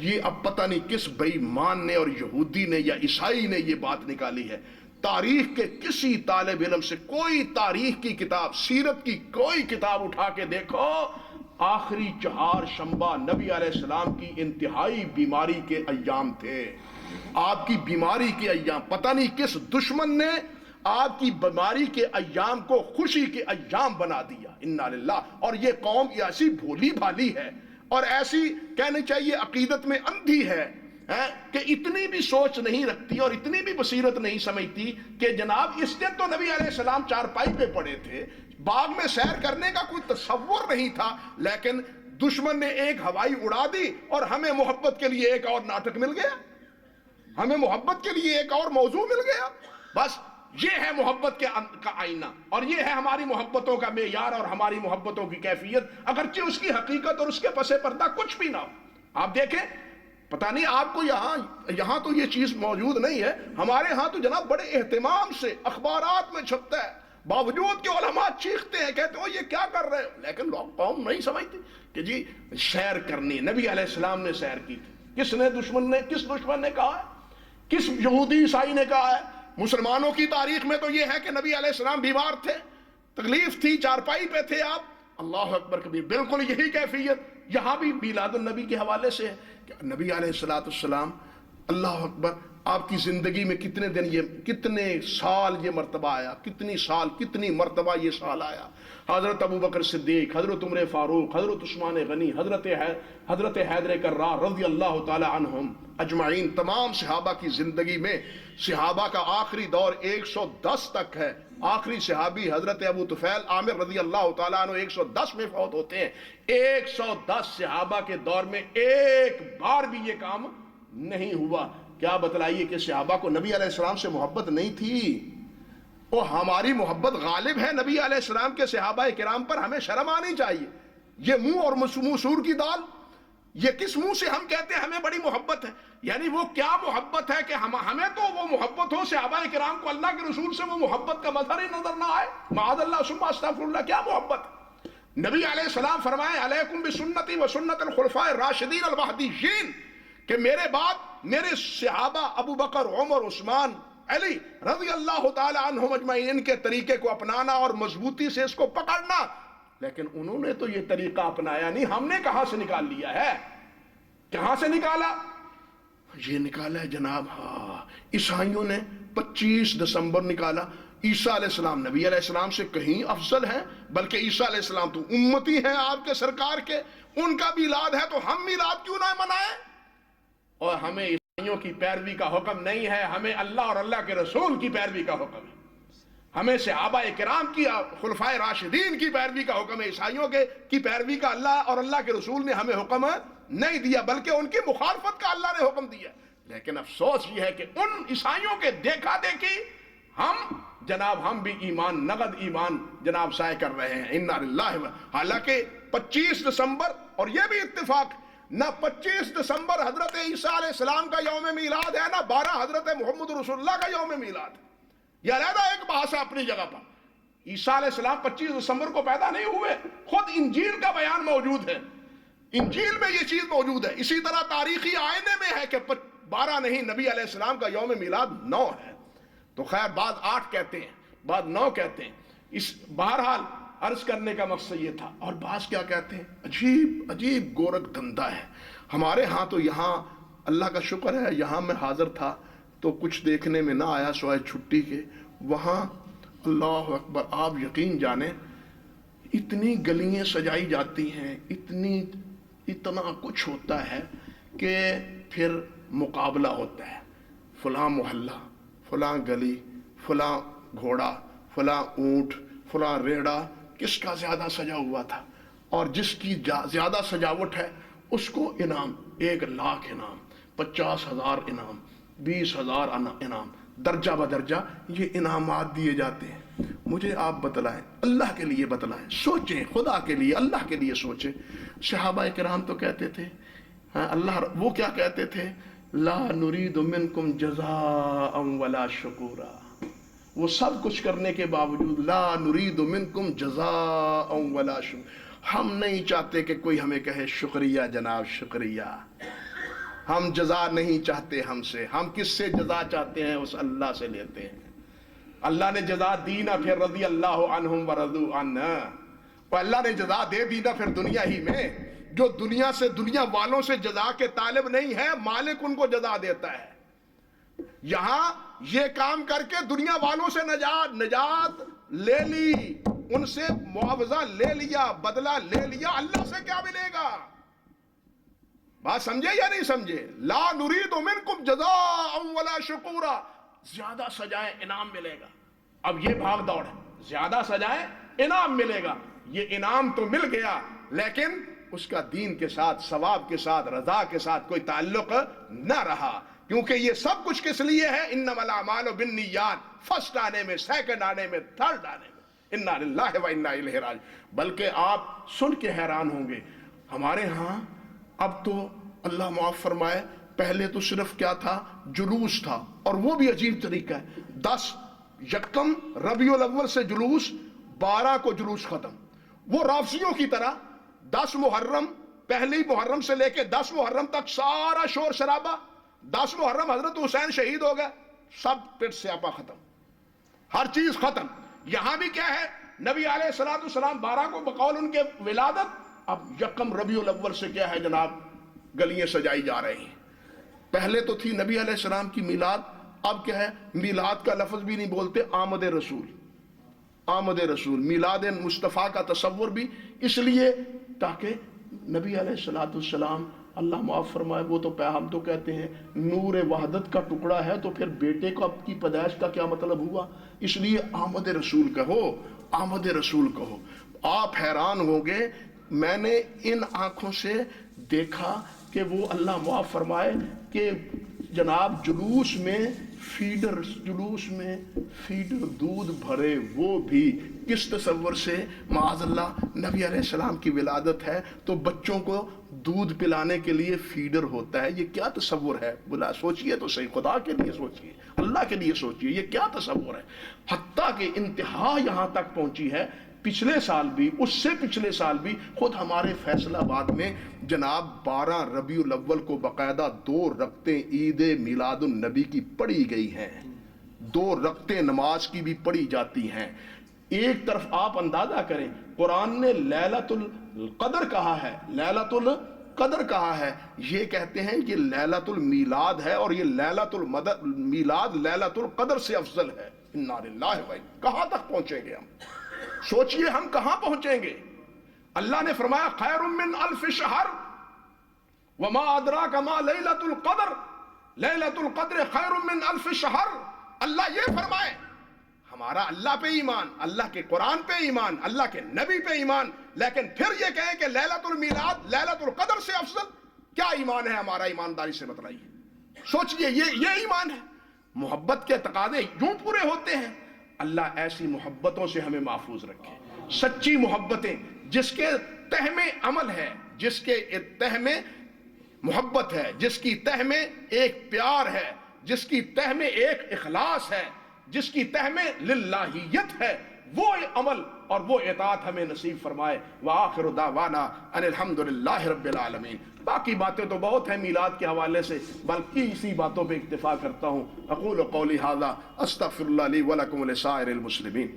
یہ اب پتہ نہیں کس بے ایمان نے اور یہودی نے یا عیسائی نے یہ بات نکالی ہے. تاریخ کے کسی طالب علم سے کوئی تاریخ کی کتاب, سیرت کی کوئی کتاب اٹھا کے دیکھو, آخری چہار شنبہ نبی علیہ السلام کی انتہائی بیماری کے ایام تھے. آپ کی بیماری کے ایام, پتہ نہیں کس دشمن نے آپ کی بیماری کے ایام کو خوشی کے ایام بنا دیا. انا للہ. اور یہ قوم ایسی بھولی بھالی ہے اور ایسی کہنے چاہیے عقیدت میں اندھی ہے کہ اتنی بھی سوچ نہیں رکھتی اور اتنی بھی بصیرت نہیں سمجھتی کہ جناب اس دن تو نبی علیہ السلام چارپائی پہ پڑے تھے, باغ میں سیر کرنے کا کوئی تصور نہیں تھا, لیکن دشمن نے ایک ہوائی اڑا دی اور ہمیں محبت کے لیے ایک اور ناٹک مل گیا, ہمیں محبت کے لیے ایک اور موضوع مل گیا. بس یہ ہے محبت کا آئینہ, اور یہ ہے ہماری محبتوں کا معیار اور ہماری محبتوں کی کیفیت, اگرچہ اس کی حقیقت اور اس کے پس پردہ کچھ بھی نہ ہو. آپ دیکھیں, پتہ نہیں آپ کو یہاں تو یہ چیز موجود نہیں ہے, ہمارے ہاں تو جناب بڑے اہتمام سے اخبارات میں چھپتا ہے, باوجود کہ علماء چیختے ہیں, کہتے ہو یہ کیا کر رہے ہو, لیکن لوگ قوم نہیں سمجھتی کہ جی سیر کرنی. نبی علیہ السلام نے سیر کی تھی. کس دشمن نے کہا ہے, کس یہودی عیسائی نے کہا ہے؟ مسلمانوں کی تاریخ میں تو یہ ہے کہ نبی علیہ السلام بیمار تھے, تکلیف تھی, چارپائی پہ تھے آپ. اللہ اکبر کبیر. بالکل یہی کیفیت یہاں بھی میلاد النبی کے حوالے سے ہے کہ نبی علیہ السلام, اللہ اکبر, آپ کی زندگی میں کتنے دن, یہ کتنے سال یہ مرتبہ آیا, کتنی مرتبہ یہ سال آیا. حضرت ابوبکر صدیق, حضرت عمر فاروق, حضرت عثمان غنی, حضرت حیدر کرار رضی اللہ تعالی عنہم اجمعین, تمام صحابہ کی زندگی میں صحابہ کا آخری دور 110 تک ہے. آخری صحابی حضرت ابو طفیل عامر رضی اللہ تعالیٰ عنہ 110 میں فوت ہوتے ہیں. 110 صحابہ کے دور میں ایک بار بھی یہ کام نہیں ہوا. کیا بتلائیے کہ صحابہ کو نبی علیہ السلام سے محبت نہیں تھی؟ وہ ہماری محبت غالب ہے نبی علیہ السلام کے صحابہ کرام پر, ہمیں شرم آنی چاہیے. یہ منہ اور مسور کی دال, یہ کس منہ سے ہم کہتے ہیں ہمیں بڑی محبت ہے؟ یعنی وہ کیا محبت ہے کہ ہمیں تو وہ محبت ہو, صحابہ کرام کو اللہ کے رسول سے وہ محبت کا مظہر ہی نظر نہ آئے. معاذ اللہ ثم استغفر اللہ. کیا محبت؟ نبی علیہ السلام فرمائے علیکم بسنتی و سنت الخلفاء الراشدین المہدیین, کہ میرے بعد میرے صحابہ ابو بکر, عمر, عثمان, علی رضی اللہ تعالی عنہم اجمعین, ان کے طریقے کو اپنانا اور مضبوطی سے اس کو پکڑنا. لیکن انہوں نے تو یہ طریقہ اپنایا نہیں. ہم نے کہاں سے نکال لیا ہے؟ کہاں سے نکالا؟ یہ نکالا ہے جناب عیسائیوں نے 25 دسمبر نکالا. عیسیٰ علیہ السلام نبی علیہ السلام سے کہیں افضل ہیں، بلکہ عیسیٰ علیہ السلام تو امتی ہیں آپ کے سرکار کے، ان کا میلاد ہے تو ہم میلاد کیوں نہ منائیں؟ اور ہمیں عیسائیوں کی پیروی کا حکم نہیں ہے، ہمیں اللہ اور اللہ کے رسول کی پیروی کا حکم ہے. ہمیں صحابہ کرام کی، خلفائے راشدین کی پیروی کا حکم ہے. عیسائیوں کی پیروی کا اللہ اور اللہ کے رسول نے ہمیں حکم نہیں دیا، بلکہ ان کی مخالفت کا اللہ نے حکم دیا. لیکن افسوس یہ ہے کہ ان عیسائیوں کے دیکھا دیکھی ہم بھی ایمان، نقد ایمان جناب ضائع کر رہے ہیں. انا للہ. حالانکہ 25 دسمبر، اور یہ بھی اتفاق، نہ 25 دسمبر حضرت عیسیٰ علیہ السلام کا یوم میلاد ہے، نہ 12 حضرت محمد رسول اللہ کا یوم میلاد ہے. یہ علیحدہ ایک بحث ہے اپنی جگہ پر. عیسیٰ علیہ السلام 25 دسمبر کو پیدا نہیں ہوئے، خود انجیل کا بیان موجود ہے، انجیل میں یہ چیز موجود ہے. اسی طرح تاریخی آئینے میں ہے کہ 12 نہیں، نبی علیہ السلام کا یوم میلاد 9 ہے. تو خیر بعض 8 کہتے ہیں، بعض 9 کہتے ہیں. بہرحال عرض کرنے کا مقصد یہ تھا. اور بعض کیا کہتے ہیں، عجیب عجیب گورکھ دھندا ہے. ہمارے ہاں تو یہاں اللہ کا شکر ہے، یہاں میں حاضر تھا تو کچھ دیکھنے میں نہ آیا سوائے چھٹی کے. وہاں اللہ اکبر، آپ یقین جانیں اتنی گلیاں سجائی جاتی ہیں، اتنا کچھ ہوتا ہے کہ پھر مقابلہ ہوتا ہے. فلاں محلہ، فلاں گلی، فلاں گھوڑا، فلاں اونٹ، فلاں ریڑا کس کا زیادہ سجا ہوا تھا، اور جس کی زیادہ سجاوٹ ہے اس کو انعام، 1 لاکھ انعام، 50,000 انعام، 20,000 انعام، درجہ بدرجہ یہ انعامات دیے جاتے ہیں. مجھے آپ بتلائیں، اللہ کے لیے بتلائیں، سوچیں، خدا کے لیے، اللہ کے لیے سوچیں. صحابہ کرام تو کہتے تھے، اللہ وہ کیا کہتے تھے، لا نرید منکم جزاء ولا شکورا. وہ سب کچھ کرنے کے باوجود لا نرید منکم جزاء ولا شکورا، ہم نہیں چاہتے کہ کوئی ہمیں کہے شکریہ جناب شکریہ. ہم جزا نہیں چاہتے ہم سے. ہم کس سے جزا چاہتے ہیں؟ اس اللہ سے لیتے ہیں. اللہ نے جزا دی نا، پھر رضی اللہ عنہم ورضوا عنہ. اور اللہ نے جزا دے دی نا پھر دنیا ہی میں. جو دنیا والوں سے جزا کے طالب نہیں ہے، مالک ان کو جزا دیتا ہے. یہاں یہ کام کر کے دنیا والوں سے نجات لے لی، ان سے معاوضہ لے لیا، بدلہ لے لیا. اللہ سے کیا ملے گا؟ بات سمجھے یا نہیں سمجھے؟ لا نرید منکم جزاء ولا شکورا. زیادہ سجائے انعام ملے گا. اب یہ بھاگ دوڑ ہے، زیادہ سجائے انعام ملے گا. یہ انعام تو مل گیا، لیکن اس کا دین کے ساتھ، ثواب کے ساتھ، رضا کے ساتھ کوئی تعلق نہ رہا. کیونکہ یہ سب کچھ کس لیے ہے؟ انما الاعمال بالنیات. فرسٹ آنے میں، سیکنڈ آنے میں، تھرڈ آنے میں. انا للہ و انا الیہ راجعون. بلکہ آپ سن کے حیران ہوں گے، ہمارے ہاں اب تو اللہ معاف فرمائے، پہلے تو صرف کیا تھا، جلوس تھا، اور وہ بھی عجیب طریقہ ہے. 10 یکم ربیع الاول سے جلوس، 12 کو جلوس ختم. وہ رافضیوں کی طرح 10 محرم، پہلی محرم سے لے کے 10 محرم تک سارا شور شرابہ. 10 محرم حضرت حسین شہید ہو گئے، سب پٹ سیاپا ختم، ہر چیز ختم. یہاں بھی کیا ہے، نبی علیہ الصلوۃ والسلام 12 کو بقول ان کے ولادت، اب یکم ربیع الاول سے کیا ہے جناب، گلیاں سجائی جا رہی ہیں. پہلے تو تھی نبی علیہ السلام کی میلاد، اب کیا ہے، میلاد کا لفظ بھی نہیں بولتے، آمد رسول. آمد رسول، میلاد مصطفیٰ کا تصور بھی اس لیے تاکہ نبی علیہ السلام، اللہ معاف فرمائے، وہ تو ہم تو کہتے ہیں نور وحدت کا ٹکڑا ہے، تو پھر بیٹے کو اب کی پیدائش کا کیا مطلب ہوا؟ اس لیے آمد رسول کہو، آمد رسول کہو. آپ حیران ہوگے، میں نے ان آنکھوں سے دیکھا کہ وہ اللہ معاف فرمائے کہ جناب جلوس میں فیڈر دودھ بھرے، وہ بھی کس تصور سے؟ معاذ اللہ، نبی علیہ السلام کی ولادت ہے تو بچوں کو دودھ پلانے کے لیے فیڈر ہوتا ہے. یہ کیا تصور ہے؟ بلا سوچئے تو صحیح، خدا کے لیے سوچئے، اللہ کے لیے سوچئے، یہ کیا تصور ہے؟ حتیٰ کہ انتہا یہاں تک پہنچی ہے، پچھلے سال بھی، اس سے پچھلے سال بھی، خود ہمارے فیصل آباد میں جناب 12 ربیع الاول کو باقاعدہ 2 رکعتیں عید میلاد النبی کی پڑھی گئی ہیں، 2 رکعتیں نماز کی بھی پڑھی جاتی ہیں. ایک طرف آپ اندازہ کریں قرآن نے لیلۃ القدر کہا ہے، لیلۃ القدر کہا ہے، یہ کہتے ہیں کہ لیلۃ المیلاد ہے اور یہ لیلۃ المیلاد لیلۃ القدر سے افضل ہے۔ انا للہ و کہاں تک پہنچیں گے ہم؟ سوچئے ہم کہاں پہنچیں گے؟ اللہ نے فرمایا خیر من الف شہر وما ادراک ما لیلۃ القدر، لیلۃ القدر خیر من الف شہر۔ اللہ یہ فرمائے ہمارا اللہ پہ ایمان، اللہ کے قرآن پہ ایمان، اللہ کے نبی پہ ایمان، لیکن پھر یہ کہیں کہ لیلۃ المیلاد لیلۃ القدر سے افضل؟ کیا ایمان ہے ہمارا؟ ایمانداری سے بتلائیے، سوچئے یہ ایمان ہے؟ محبت کے تقاضے یوں پورے ہوتے ہیں۔ اللہ ایسی محبتوں سے ہمیں محفوظ رکھے، سچی محبتیں جس کے تہ میں عمل ہے، جس کے تہ میں محبت ہے، جس کی تہ میں ایک پیار ہے، جس کی تہ میں ایک اخلاص ہے، جس کی تہ میں للہیت ہے، وہ عمل اور وہ اطاعت ہمیں نصیب فرمائے۔ وآخر دعوانا ان الحمدللہ رب العالمین۔ باقی باتیں تو بہت ہیں میلاد کے حوالے سے، بلکہ اسی باتوں پہ اکتفا کرتا ہوں۔ اقول قولی ھذا استغفر اللہ لی ولکم ولسائر المسلمین۔